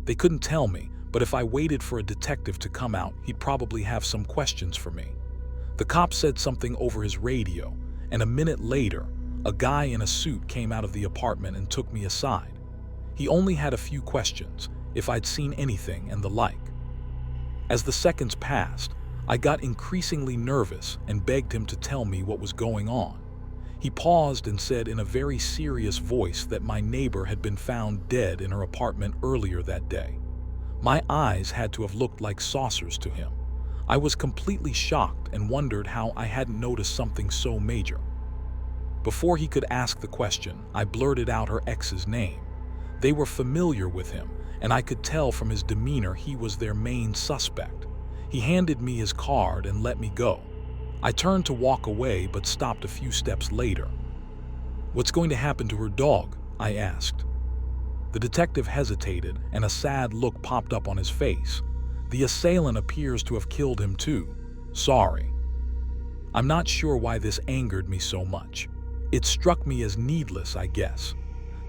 They couldn't tell me, but if I waited for a detective to come out, he'd probably have some questions for me. The cop said something over his radio, and a minute later, a guy in a suit came out of the apartment and took me aside. He only had a few questions, if I'd seen anything and the like. As the seconds passed, I got increasingly nervous and begged him to tell me what was going on. He paused and said in a very serious voice that my neighbor had been found dead in her apartment earlier that day. My eyes had to have looked like saucers to him. I was completely shocked and wondered how I hadn't noticed something so major. Before he could ask the question, I blurted out her ex's name. They were familiar with him, and I could tell from his demeanor he was their main suspect. He handed me his card and let me go. I turned to walk away but stopped a few steps later. "What's going to happen to her dog?" I asked. The detective hesitated and a sad look popped up on his face. "The assailant appears to have killed him too. Sorry." I'm not sure why this angered me so much. It struck me as needless, I guess.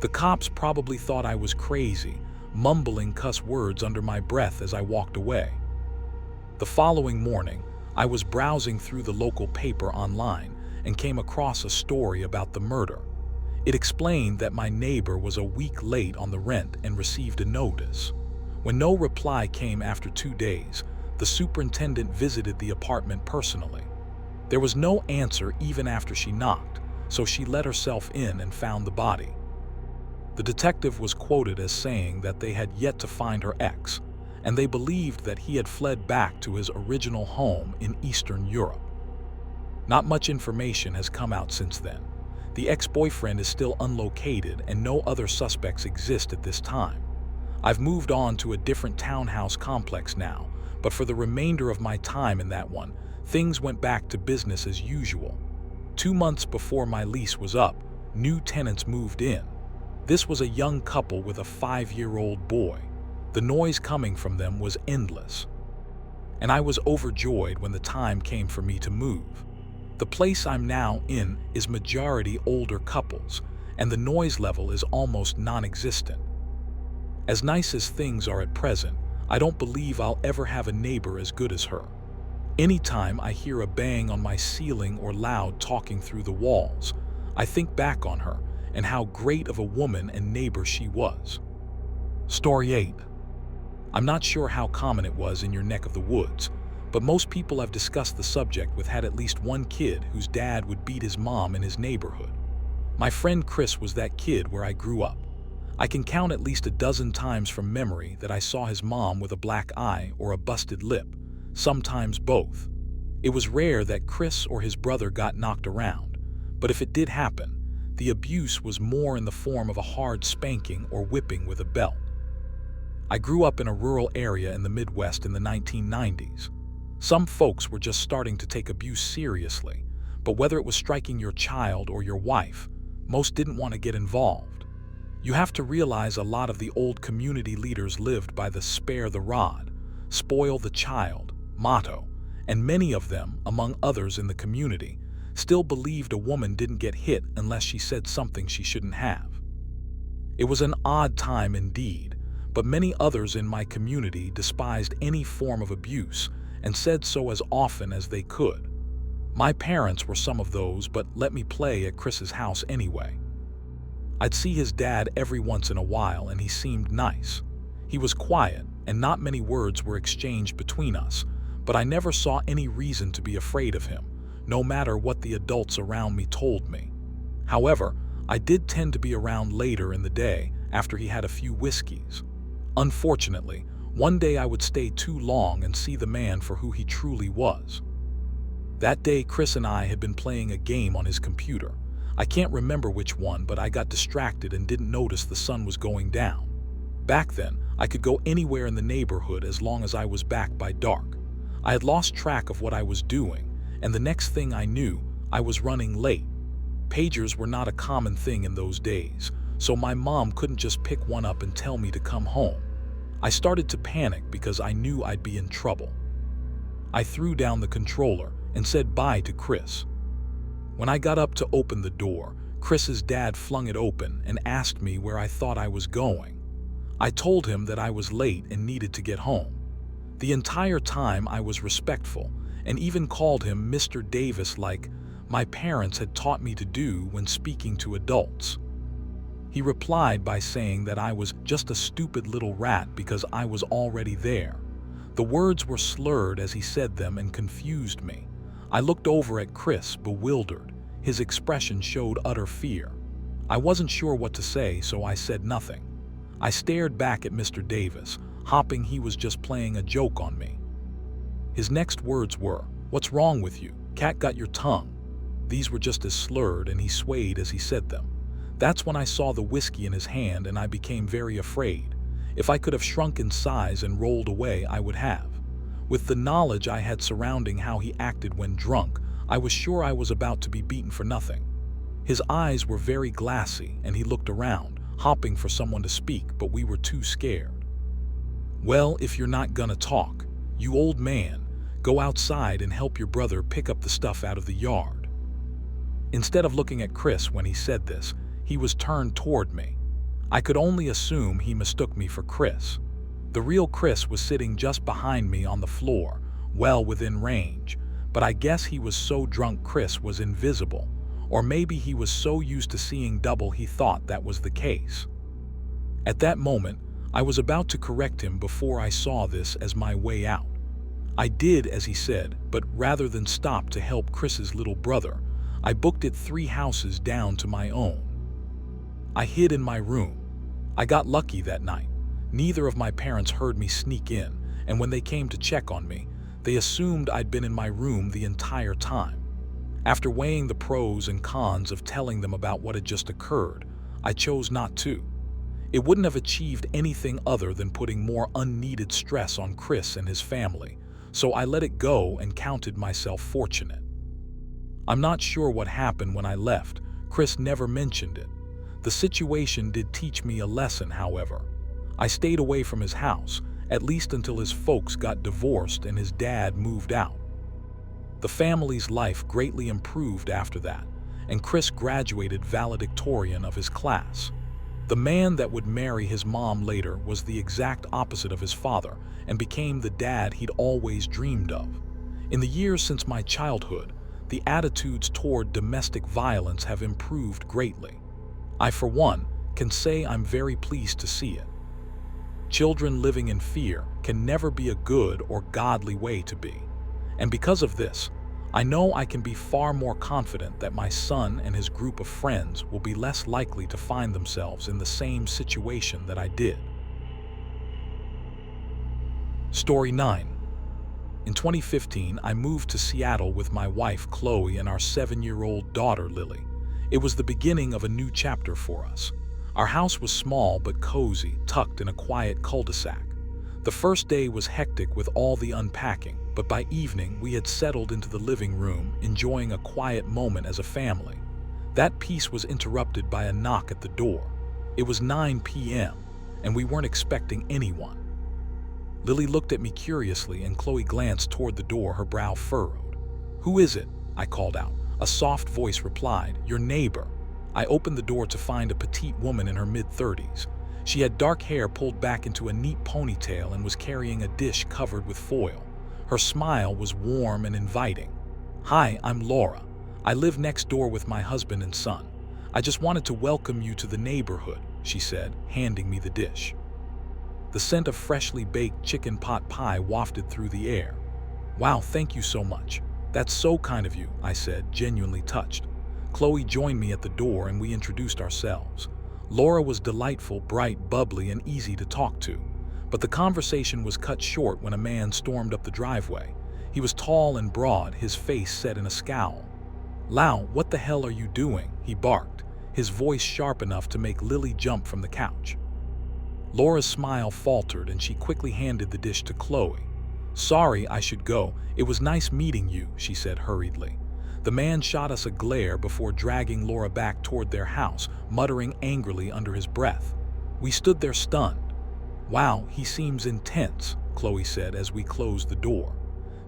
The cops probably thought I was crazy, mumbling cuss words under my breath as I walked away. The following morning, I was browsing through the local paper online and came across a story about the murder. It explained that my neighbor was a week late on the rent and received a notice. When no reply came after 2 days, the superintendent visited the apartment personally. There was no answer even after she knocked, so she let herself in and found the body. The detective was quoted as saying that they had yet to find her ex, and they believed that he had fled back to his original home in Eastern Europe. Not much information has come out since then. The ex-boyfriend is still unlocated and no other suspects exist at this time. I've moved on to a different townhouse complex now, but for the remainder of my time in that one, things went back to business as usual. 2 months before my lease was up, new tenants moved in. This was a young couple with a 5-year-old boy. The noise coming from them was endless, and I was overjoyed when the time came for me to move. The place I'm now in is majority older couples, and the noise level is almost non-existent. As nice as things are at present, I don't believe I'll ever have a neighbor as good as her. Anytime I hear a bang on my ceiling or loud talking through the walls, I think back on her and how great of a woman and neighbor she was. Story 8. I'm not sure how common it was in your neck of the woods, but most people I've discussed the subject with had at least one kid whose dad would beat his mom in his neighborhood. My friend Chris was that kid where I grew up. I can count at least a dozen times from memory that I saw his mom with a black eye or a busted lip, sometimes both. It was rare that Chris or his brother got knocked around, but if it did happen, the abuse was more in the form of a hard spanking or whipping with a belt. I grew up in a rural area in the Midwest in the 1990s. Some folks were just starting to take abuse seriously, but whether it was striking your child or your wife, most didn't want to get involved. You have to realize a lot of the old community leaders lived by the spare the rod, spoil the child motto, and many of them, among others in the community, still believed a woman didn't get hit unless she said something she shouldn't have. It was an odd time indeed, but many others in my community despised any form of abuse and said so as often as they could. My parents were some of those, but let me play at Chris's house anyway. I'd see his dad every once in a while and he seemed nice. He was quiet and not many words were exchanged between us, but I never saw any reason to be afraid of him, no matter what the adults around me told me. However, I did tend to be around later in the day after he had a few whiskeys. Unfortunately, one day I would stay too long and see the man for who he truly was. That day, Chris and I had been playing a game on his computer. I can't remember which one, but I got distracted and didn't notice the sun was going down. Back then, I could go anywhere in the neighborhood as long as I was back by dark. I had lost track of what I was doing, and the next thing I knew, I was running late. Pagers were not a common thing in those days, so my mom couldn't just pick one up and tell me to come home. I started to panic because I knew I'd be in trouble. I threw down the controller and said bye to Chris. When I got up to open the door, Chris's dad flung it open and asked me where I thought I was going. I told him that I was late and needed to get home. The entire time I was respectful, and even called him Mr. Davis like my parents had taught me to do when speaking to adults. He replied by saying that I was just a stupid little rat because I was already there. The words were slurred as he said them and confused me. I looked over at Chris, bewildered. His expression showed utter fear. I wasn't sure what to say, so I said nothing. I stared back at Mr. Davis, hoping he was just playing a joke on me. His next words were, "What's wrong with you? Cat got your tongue." These were just as slurred, and he swayed as he said them. That's when I saw the whiskey in his hand and I became very afraid. If I could have shrunk in size and rolled away, I would have. With the knowledge I had surrounding how he acted when drunk, I was sure I was about to be beaten for nothing. His eyes were very glassy and he looked around, hoping for someone to speak, but we were too scared. "Well, if you're not gonna talk, you old man, go outside and help your brother pick up the stuff out of the yard." Instead of looking at Chris when he said this, he was turned toward me. I could only assume he mistook me for Chris. The real Chris was sitting just behind me on the floor, well within range, but I guess he was so drunk Chris was invisible, or maybe he was so used to seeing double he thought that was the case. At that moment, I was about to correct him before I saw this as my way out. I did as he said, but rather than stop to help Chris's little brother, I booked it 3 houses down to my own. I hid in my room. I got lucky that night. Neither of my parents heard me sneak in, and when they came to check on me, they assumed I'd been in my room the entire time. After weighing the pros and cons of telling them about what had just occurred, I chose not to. It wouldn't have achieved anything other than putting more unneeded stress on Chris and his family, so I let it go and counted myself fortunate. I'm not sure what happened when I left. Chris never mentioned it. The situation did teach me a lesson, however. I stayed away from his house, at least until his folks got divorced and his dad moved out. The family's life greatly improved after that, and Chris graduated valedictorian of his class. The man that would marry his mom later was the exact opposite of his father and became the dad he'd always dreamed of. In the years since my childhood, the attitudes toward domestic violence have improved greatly. I, for one, can say I'm very pleased to see it. Children living in fear can never be a good or godly way to be. And because of this, I know I can be far more confident that my son and his group of friends will be less likely to find themselves in the same situation that I did. Story 9. In 2015, I moved to Seattle with my wife Chloe and our 7-year-old daughter Lily. It was the beginning of a new chapter for us. Our house was small but cozy, tucked in a quiet cul-de-sac. The first day was hectic with all the unpacking, but by evening we had settled into the living room, enjoying a quiet moment as a family. That peace was interrupted by a knock at the door. It was 9 p.m., and we weren't expecting anyone. Lily looked at me curiously, and Chloe glanced toward the door, her brow furrowed. "Who is it?" I called out. A soft voice replied, "Your neighbor." I opened the door to find a petite woman in her mid-30s. She had dark hair pulled back into a neat ponytail and was carrying a dish covered with foil. Her smile was warm and inviting. "Hi, I'm Laura. I live next door with my husband and son. I just wanted to welcome you to the neighborhood," she said, handing me the dish. The scent of freshly baked chicken pot pie wafted through the air. "Wow, thank you so much. That's so kind of you," I said, genuinely touched. Chloe joined me at the door and we introduced ourselves. Laura was delightful, bright, bubbly, and easy to talk to. But the conversation was cut short when a man stormed up the driveway. He was tall and broad, his face set in a scowl. "Lau, what the hell are you doing?" he barked, his voice sharp enough to make Lily jump from the couch. Laura's smile faltered and she quickly handed the dish to Chloe. "Sorry, I should go. It was nice meeting you," she said hurriedly. The man shot us a glare before dragging Laura back toward their house, muttering angrily under his breath. We stood there stunned. "Wow, he seems intense," Chloe said as we closed the door.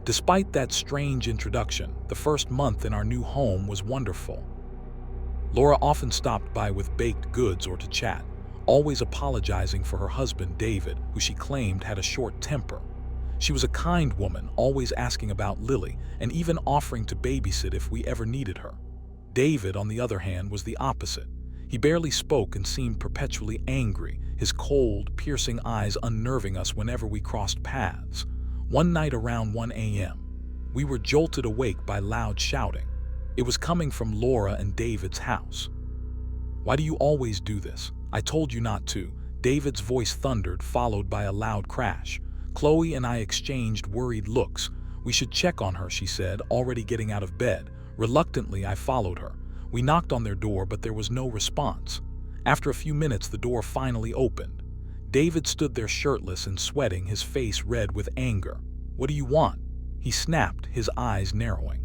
Despite that strange introduction, the first month in our new home was wonderful. Laura often stopped by with baked goods or to chat, always apologizing for her husband David, who she claimed had a short temper. She was a kind woman, always asking about Lily and even offering to babysit if we ever needed her. David, on the other hand, was the opposite. He barely spoke and seemed perpetually angry, his cold, piercing eyes unnerving us whenever we crossed paths. One night around 1 a.m., we were jolted awake by loud shouting. It was coming from Laura and David's house. "Why do you always do this? I told you not to," David's voice thundered, followed by a loud crash. Chloe and I exchanged worried looks. "We should check on her," she said, already getting out of bed. Reluctantly, I followed her. We knocked on their door, but there was no response. After a few minutes, the door finally opened. David stood there shirtless and sweating, his face red with anger. "What do you want?" he snapped, his eyes narrowing.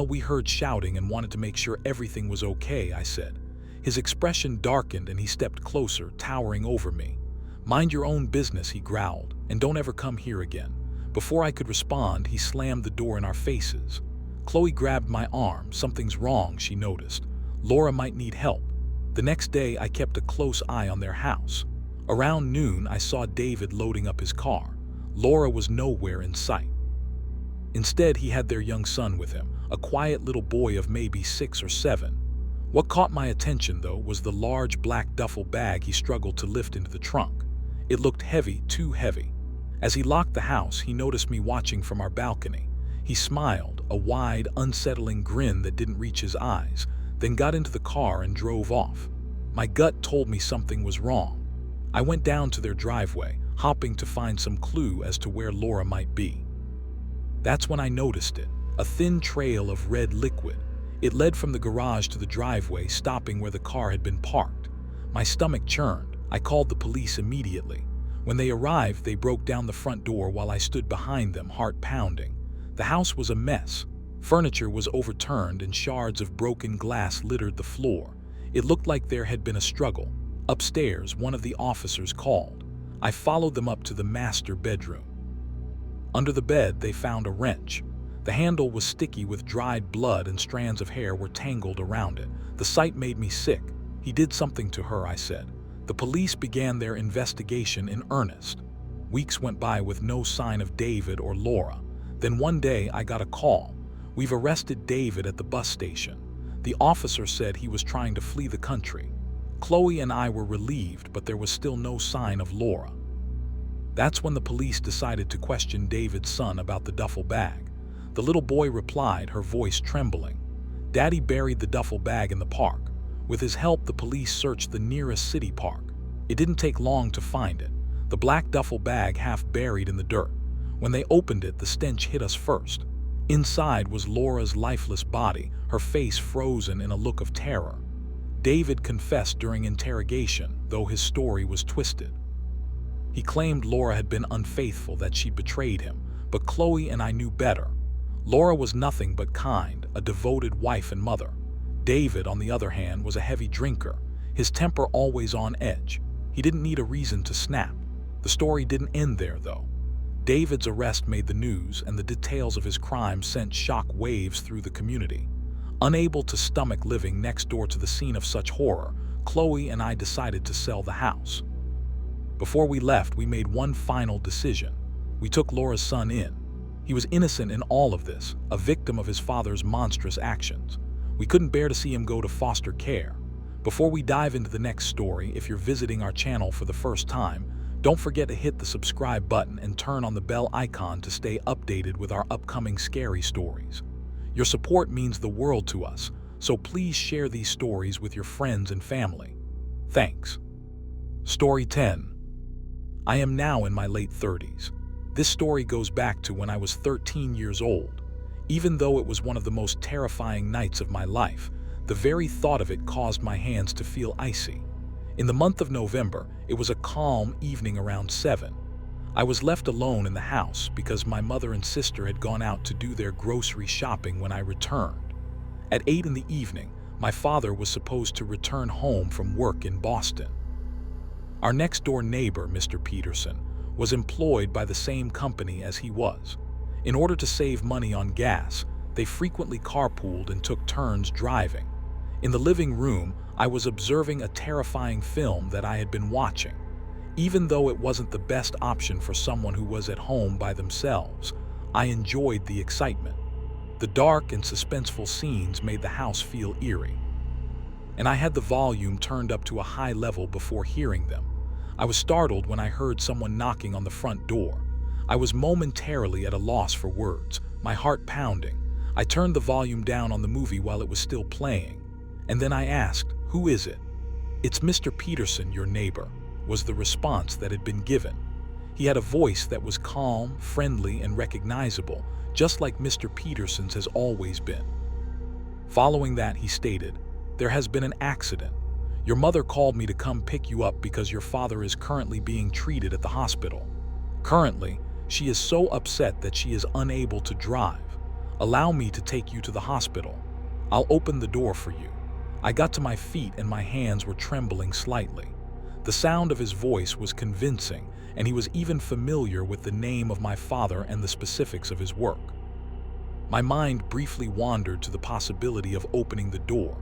We heard shouting and wanted to make sure everything was okay," I said. His expression darkened and he stepped closer, towering over me. "Mind your own business," he growled, "and don't ever come here again." Before I could respond, he slammed the door in our faces. Chloe grabbed my arm. "Something's wrong," she noticed. "Laura might need help." The next day, I kept a close eye on their house. Around noon, I saw David loading up his car. Laura was nowhere in sight. Instead, he had their young son with him, a quiet little boy of maybe 6 or 7. What caught my attention, though, was the large black duffel bag he struggled to lift into the trunk. It looked heavy, too heavy. As he locked the house, he noticed me watching from our balcony. He smiled, a wide, unsettling grin that didn't reach his eyes, then got into the car and drove off. My gut told me something was wrong. I went down to their driveway, hoping to find some clue as to where Laura might be. That's when I noticed it, a thin trail of red liquid. It led from the garage to the driveway, stopping where the car had been parked. My stomach churned. I called the police immediately. When they arrived, they broke down the front door while I stood behind them, heart pounding. The house was a mess. Furniture was overturned and shards of broken glass littered the floor. It looked like there had been a struggle. Upstairs, one of the officers called. I followed them up to the master bedroom. Under the bed, they found a wrench. The handle was sticky with dried blood and strands of hair were tangled around it. The sight made me sick. "He did something to her," I said. The police began their investigation in earnest. Weeks went by with no sign of David or Laura. Then one day I got a call. "We've arrested David at the bus station." The officer said he was trying to flee the country. Chloe and I were relieved, but there was still no sign of Laura. That's when the police decided to question David's son about the duffel bag. The little boy replied, her voice trembling. "Daddy buried the duffel bag in the park." With his help, the police searched the nearest city park. It didn't take long to find it. The black duffel bag half buried in the dirt. When they opened it, the stench hit us first. Inside was Laura's lifeless body, her face frozen in a look of terror. David confessed during interrogation, though his story was twisted. He claimed Laura had been unfaithful, that she'd betrayed him, but Chloe and I knew better. Laura was nothing but kind, a devoted wife and mother. David, on the other hand, was a heavy drinker, his temper always on edge. He didn't need a reason to snap. The story didn't end there, though. David's arrest made the news, and the details of his crime sent shock waves through the community. Unable to stomach living next door to the scene of such horror, Chloe and I decided to sell the house. Before we left, we made one final decision. We took Laura's son in. He was innocent in all of this, a victim of his father's monstrous actions. We couldn't bear to see him go to foster care. Before we dive into the next story, if you're visiting our channel for the first time, don't forget to hit the subscribe button and turn on the bell icon to stay updated with our upcoming scary stories. Your support means the world to us, so please share these stories with your friends and family. Thanks. Story 10. I am now in my late 30s. This story goes back to when I was 13 years old. Even though it was one of the most terrifying nights of my life, the very thought of it caused my hands to feel icy. In the month of November, it was a calm evening around 7. I was left alone in the house because my mother and sister had gone out to do their grocery shopping when I returned. At 8 in the evening, my father was supposed to return home from work in Boston. Our next-door neighbor, Mr. Peterson, was employed by the same company as he was. In order to save money on gas, they frequently carpooled and took turns driving. In the living room, I was observing a terrifying film that I had been watching. Even though it wasn't the best option for someone who was at home by themselves, I enjoyed the excitement. The dark and suspenseful scenes made the house feel eerie, and I had the volume turned up to a high level before hearing them. I was startled when I heard someone knocking on the front door. I was momentarily at a loss for words, my heart pounding. I turned the volume down on the movie while it was still playing, and then I asked, "Who is it?" "It's Mr. Peterson, your neighbor," was the response that had been given. He had a voice that was calm, friendly, and recognizable, just like Mr. Peterson's has always been. Following that, he stated, "There has been an accident. Your mother called me to come pick you up because your father is currently being treated at the hospital. Currently, she is so upset that she is unable to drive. Allow me to take you to the hospital. I'll open the door for you." I got to my feet and my hands were trembling slightly. The sound of his voice was convincing, and he was even familiar with the name of my father and the specifics of his work. My mind briefly wandered to the possibility of opening the door.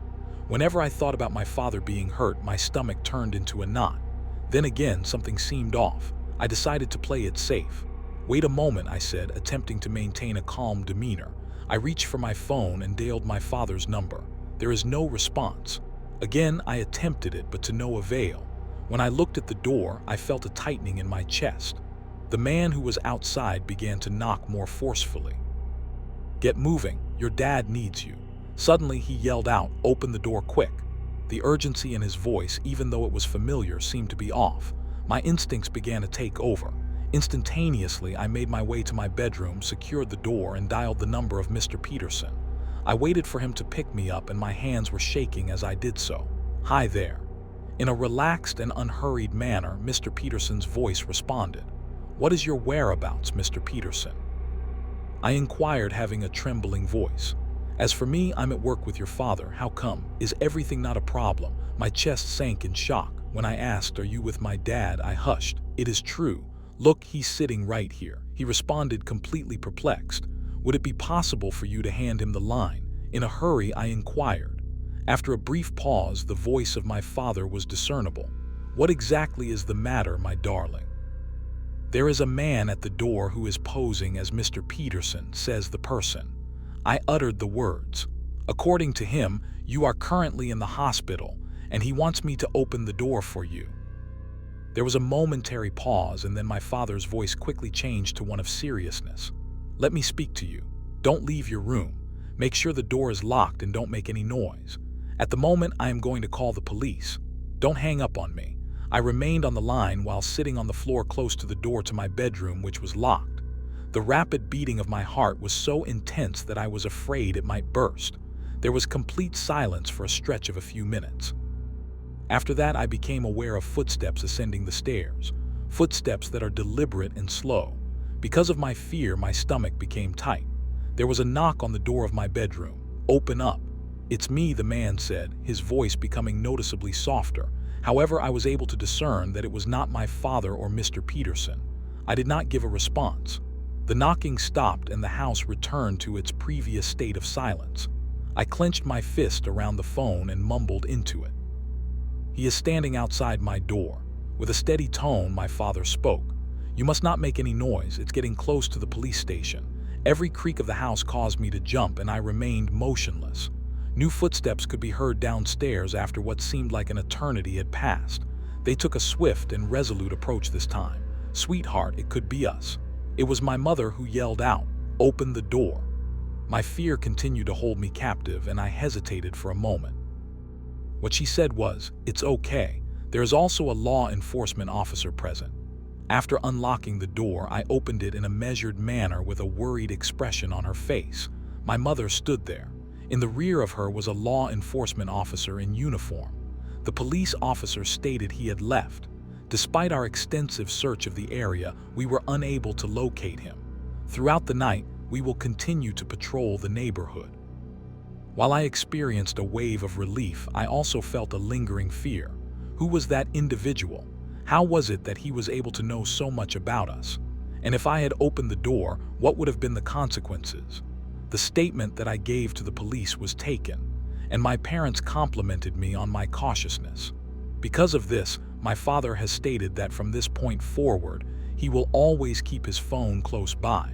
Whenever I thought about my father being hurt, my stomach turned into a knot. Then again, something seemed off. I decided to play it safe. "Wait a moment," I said, attempting to maintain a calm demeanor. I reached for my phone and dialed my father's number. There is no response. Again, I attempted it, but to no avail. When I looked at the door, I felt a tightening in my chest. The man who was outside began to knock more forcefully. "Get moving, your dad needs you." Suddenly, he yelled out, "Open the door quick." The urgency in his voice, even though it was familiar, seemed to be off. My instincts began to take over. Instantaneously, I made my way to my bedroom, secured the door, and dialed the number of Mr. Peterson. I waited for him to pick me up, and my hands were shaking as I did so. "Hi there." In a relaxed and unhurried manner, Mr. Peterson's voice responded. "What is your whereabouts, Mr. Peterson?" I inquired, having a trembling voice. "As for me, I'm at work with your father. How come? Is everything not a problem?" My chest sank in shock. When I asked, "Are you with my dad?" I hushed. "It is true. Look, he's sitting right here." He responded, completely perplexed. "Would it be possible for you to hand him the line?" In a hurry, I inquired. After a brief pause, the voice of my father was discernible. "What exactly is the matter, my darling?" "There is a man at the door who is posing as Mr. Peterson," says the person. I uttered the words. "According to him, you are currently in the hospital, and he wants me to open the door for you." There was a momentary pause, and then my father's voice quickly changed to one of seriousness. "Let me speak to you. Don't leave your room. Make sure the door is locked and don't make any noise. At the moment, I am going to call the police. Don't hang up on me." I remained on the line while sitting on the floor close to the door to my bedroom, which was locked. The rapid beating of my heart was so intense that I was afraid it might burst. There was complete silence for a stretch of a few minutes. After that, I became aware of footsteps ascending the stairs, footsteps that are deliberate and slow. Because of my fear, my stomach became tight. There was a knock on the door of my bedroom. "Open up." "It's me," the man said, his voice becoming noticeably softer. However, I was able to discern that it was not my father or Mr. Peterson. I did not give a response. The knocking stopped and the house returned to its previous state of silence. I clenched my fist around the phone and mumbled into it. "He is standing outside my door." With a steady tone, my father spoke. "You must not make any noise. It's getting close to the police station." Every creak of the house caused me to jump, and I remained motionless. New footsteps could be heard downstairs after what seemed like an eternity had passed. They took a swift and resolute approach this time. "Sweetheart, it could be us." It was my mother who yelled out, "Open the door." My fear continued to hold me captive, and I hesitated for a moment. What she said was, "It's okay. There is also a law enforcement officer present." After unlocking the door, I opened it in a measured manner with a worried expression on her face. My mother stood there. In the rear of her was a law enforcement officer in uniform. The police officer stated he had left. Despite our extensive search of the area, we were unable to locate him. Throughout the night, we will continue to patrol the neighborhood. While I experienced a wave of relief, I also felt a lingering fear. Who was that individual? How was it that he was able to know so much about us? And if I had opened the door, what would have been the consequences? The statement that I gave to the police was taken, and my parents complimented me on my cautiousness. Because of this, my father has stated that from this point forward, he will always keep his phone close by.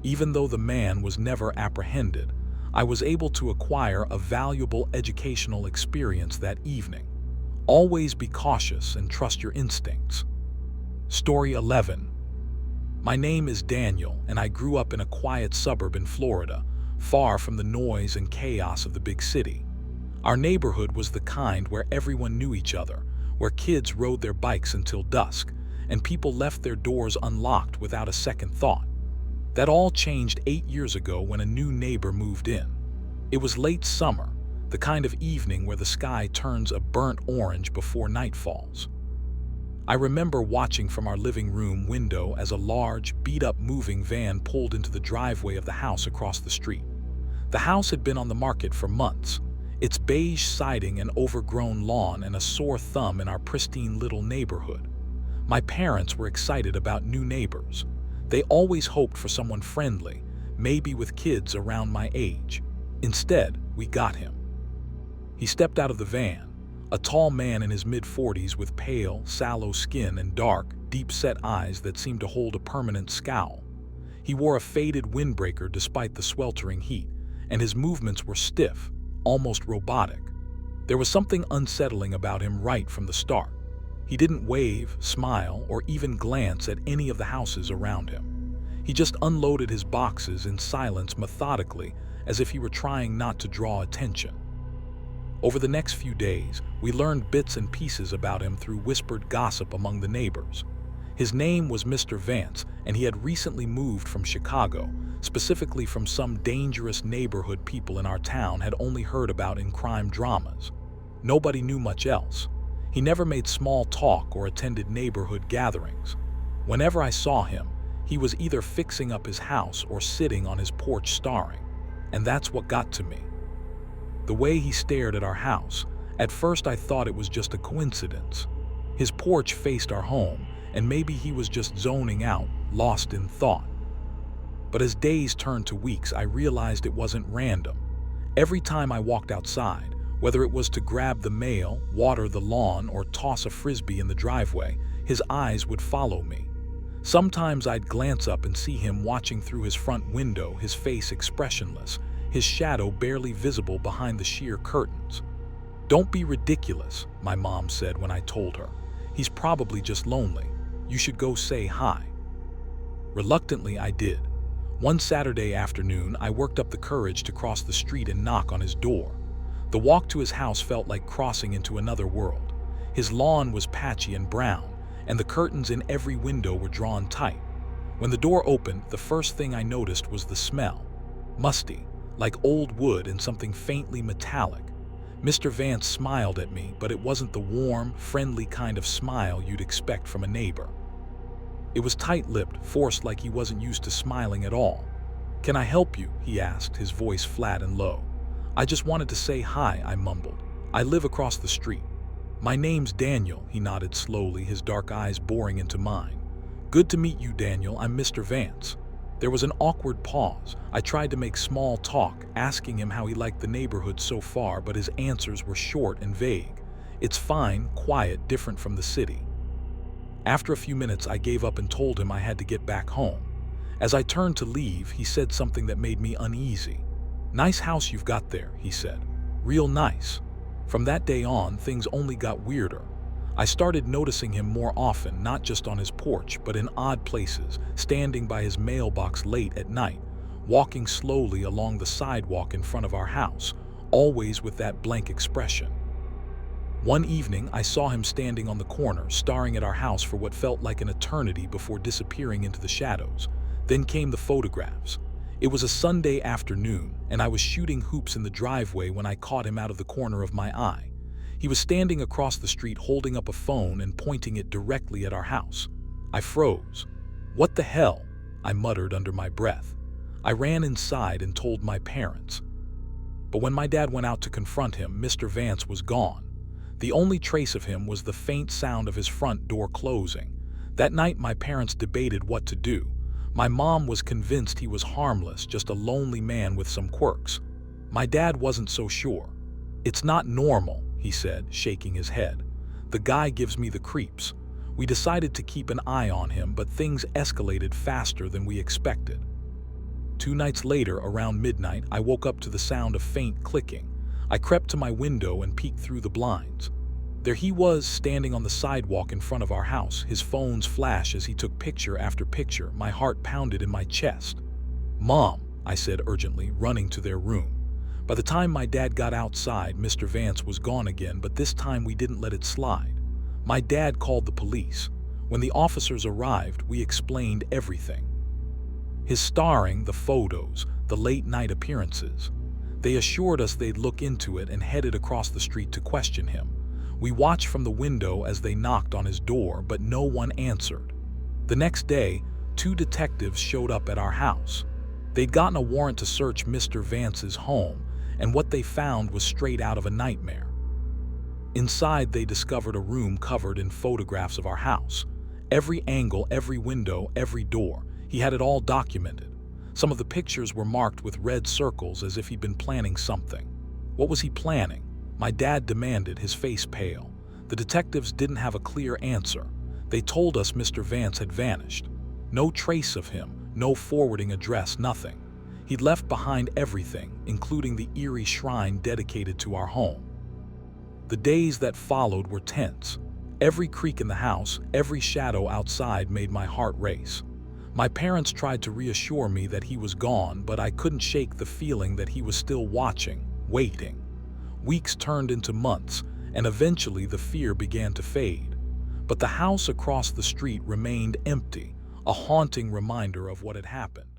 Even though the man was never apprehended, I was able to acquire a valuable educational experience that evening. Always be cautious and trust your instincts. Story 11. My name is Daniel, and I grew up in a quiet suburb in Florida, far from the noise and chaos of the big city. Our neighborhood was the kind where everyone knew each other, where kids rode their bikes until dusk, and people left their doors unlocked without a second thought. That all changed 8 years ago when a new neighbor moved in. It was late summer, the kind of evening where the sky turns a burnt orange before night falls. I remember watching from our living room window as a large, beat-up moving van pulled into the driveway of the house across the street. The house had been on the market for months, its beige siding and overgrown lawn and a sore thumb in our pristine little neighborhood. My parents were excited about new neighbors. They always hoped for someone friendly, maybe with kids around my age. Instead, we got him. He stepped out of the van, a tall man in his mid-40s with pale, sallow skin and dark, deep-set eyes that seemed to hold a permanent scowl. He wore a faded windbreaker despite the sweltering heat, and his movements were stiff, almost robotic. There was something unsettling about him right from the start. He didn't wave, smile, or even glance at any of the houses around him. He just unloaded his boxes in silence methodically, as if he were trying not to draw attention. Over the next few days, we learned bits and pieces about him through whispered gossip among the neighbors. His name was Mr. Vance, and he had recently moved from Chicago, specifically from some dangerous neighborhood people in our town had only heard about in crime dramas. Nobody knew much else. He never made small talk or attended neighborhood gatherings. Whenever I saw him, he was either fixing up his house or sitting on his porch starring. And that's what got to me. The way he stared at our house, at first I thought it was just a coincidence. His porch faced our home, and maybe he was just zoning out, lost in thought. But as days turned to weeks, I realized it wasn't random. Every time I walked outside, whether it was to grab the mail, water the lawn, or toss a frisbee in the driveway, his eyes would follow me. Sometimes I'd glance up and see him watching through his front window, his face expressionless, his shadow barely visible behind the sheer curtains. "Don't be ridiculous," my mom said when I told her. "He's probably just lonely. You should go say hi." Reluctantly, I did. One Saturday afternoon, I worked up the courage to cross the street and knock on his door. The walk to his house felt like crossing into another world. His lawn was patchy and brown, and the curtains in every window were drawn tight. When the door opened, the first thing I noticed was the smell. Musty, like old wood and something faintly metallic. Mr. Vance smiled at me, but it wasn't the warm, friendly kind of smile you'd expect from a neighbor. It was tight-lipped, forced like he wasn't used to smiling at all. "Can I help you?" he asked, his voice flat and low. "I just wanted to say hi," I mumbled. "I live across the street." "My name's Daniel," he nodded slowly, his dark eyes boring into mine. "Good to meet you, Daniel. I'm Mr. Vance." There was an awkward pause. I tried to make small talk, asking him how he liked the neighborhood so far, but his answers were short and vague. "It's fine, quiet, different from the city." After a few minutes, I gave up and told him I had to get back home. As I turned to leave, he said something that made me uneasy. "Nice house you've got there," he said. "Real nice." From that day on, things only got weirder. I started noticing him more often, not just on his porch, but in odd places, standing by his mailbox late at night, walking slowly along the sidewalk in front of our house, always with that blank expression. One evening, I saw him standing on the corner, staring at our house for what felt like an eternity before disappearing into the shadows. Then came the photographs. It was a Sunday afternoon, and I was shooting hoops in the driveway when I caught him out of the corner of my eye. He was standing across the street holding up a phone and pointing it directly at our house. I froze. "What the hell?" I muttered under my breath. I ran inside and told my parents. But when my dad went out to confront him, Mr. Vance was gone. The only trace of him was the faint sound of his front door closing. That night, my parents debated what to do. My mom was convinced he was harmless, just a lonely man with some quirks. My dad wasn't so sure. "It's not normal," he said, shaking his head. The guy gives me the creeps. We decided to keep an eye on him, but things escalated faster than we expected. 2 nights later, around midnight, I woke up to the sound of faint clicking. I crept to my window and peeked through the blinds. There he was, standing on the sidewalk in front of our house, his phone's flash as he took picture after picture. My heart pounded in my chest. "Mom," I said urgently, running to their room. By the time my dad got outside, Mr. Vance was gone again, but this time we didn't let it slide. My dad called the police. When the officers arrived, we explained everything. His starring, the photos, the late-night appearances. They assured us they'd look into it and headed across the street to question him. We watched from the window as they knocked on his door, but no one answered. The next day, 2 detectives showed up at our house. They'd gotten a warrant to search Mr. Vance's home, and what they found was straight out of a nightmare. Inside, they discovered a room covered in photographs of our house. Every angle, every window, every door. He had it all documented. Some of the pictures were marked with red circles as if he'd been planning something. What was he planning? My dad demanded, his face pale. The detectives didn't have a clear answer. They told us Mr. Vance had vanished. No trace of him, no forwarding address, nothing. He'd left behind everything, including the eerie shrine dedicated to our home. The days that followed were tense. Every creak in the house, every shadow outside made my heart race. My parents tried to reassure me that he was gone, but I couldn't shake the feeling that he was still watching, waiting. Weeks turned into months, and eventually the fear began to fade. But the house across the street remained empty, a haunting reminder of what had happened.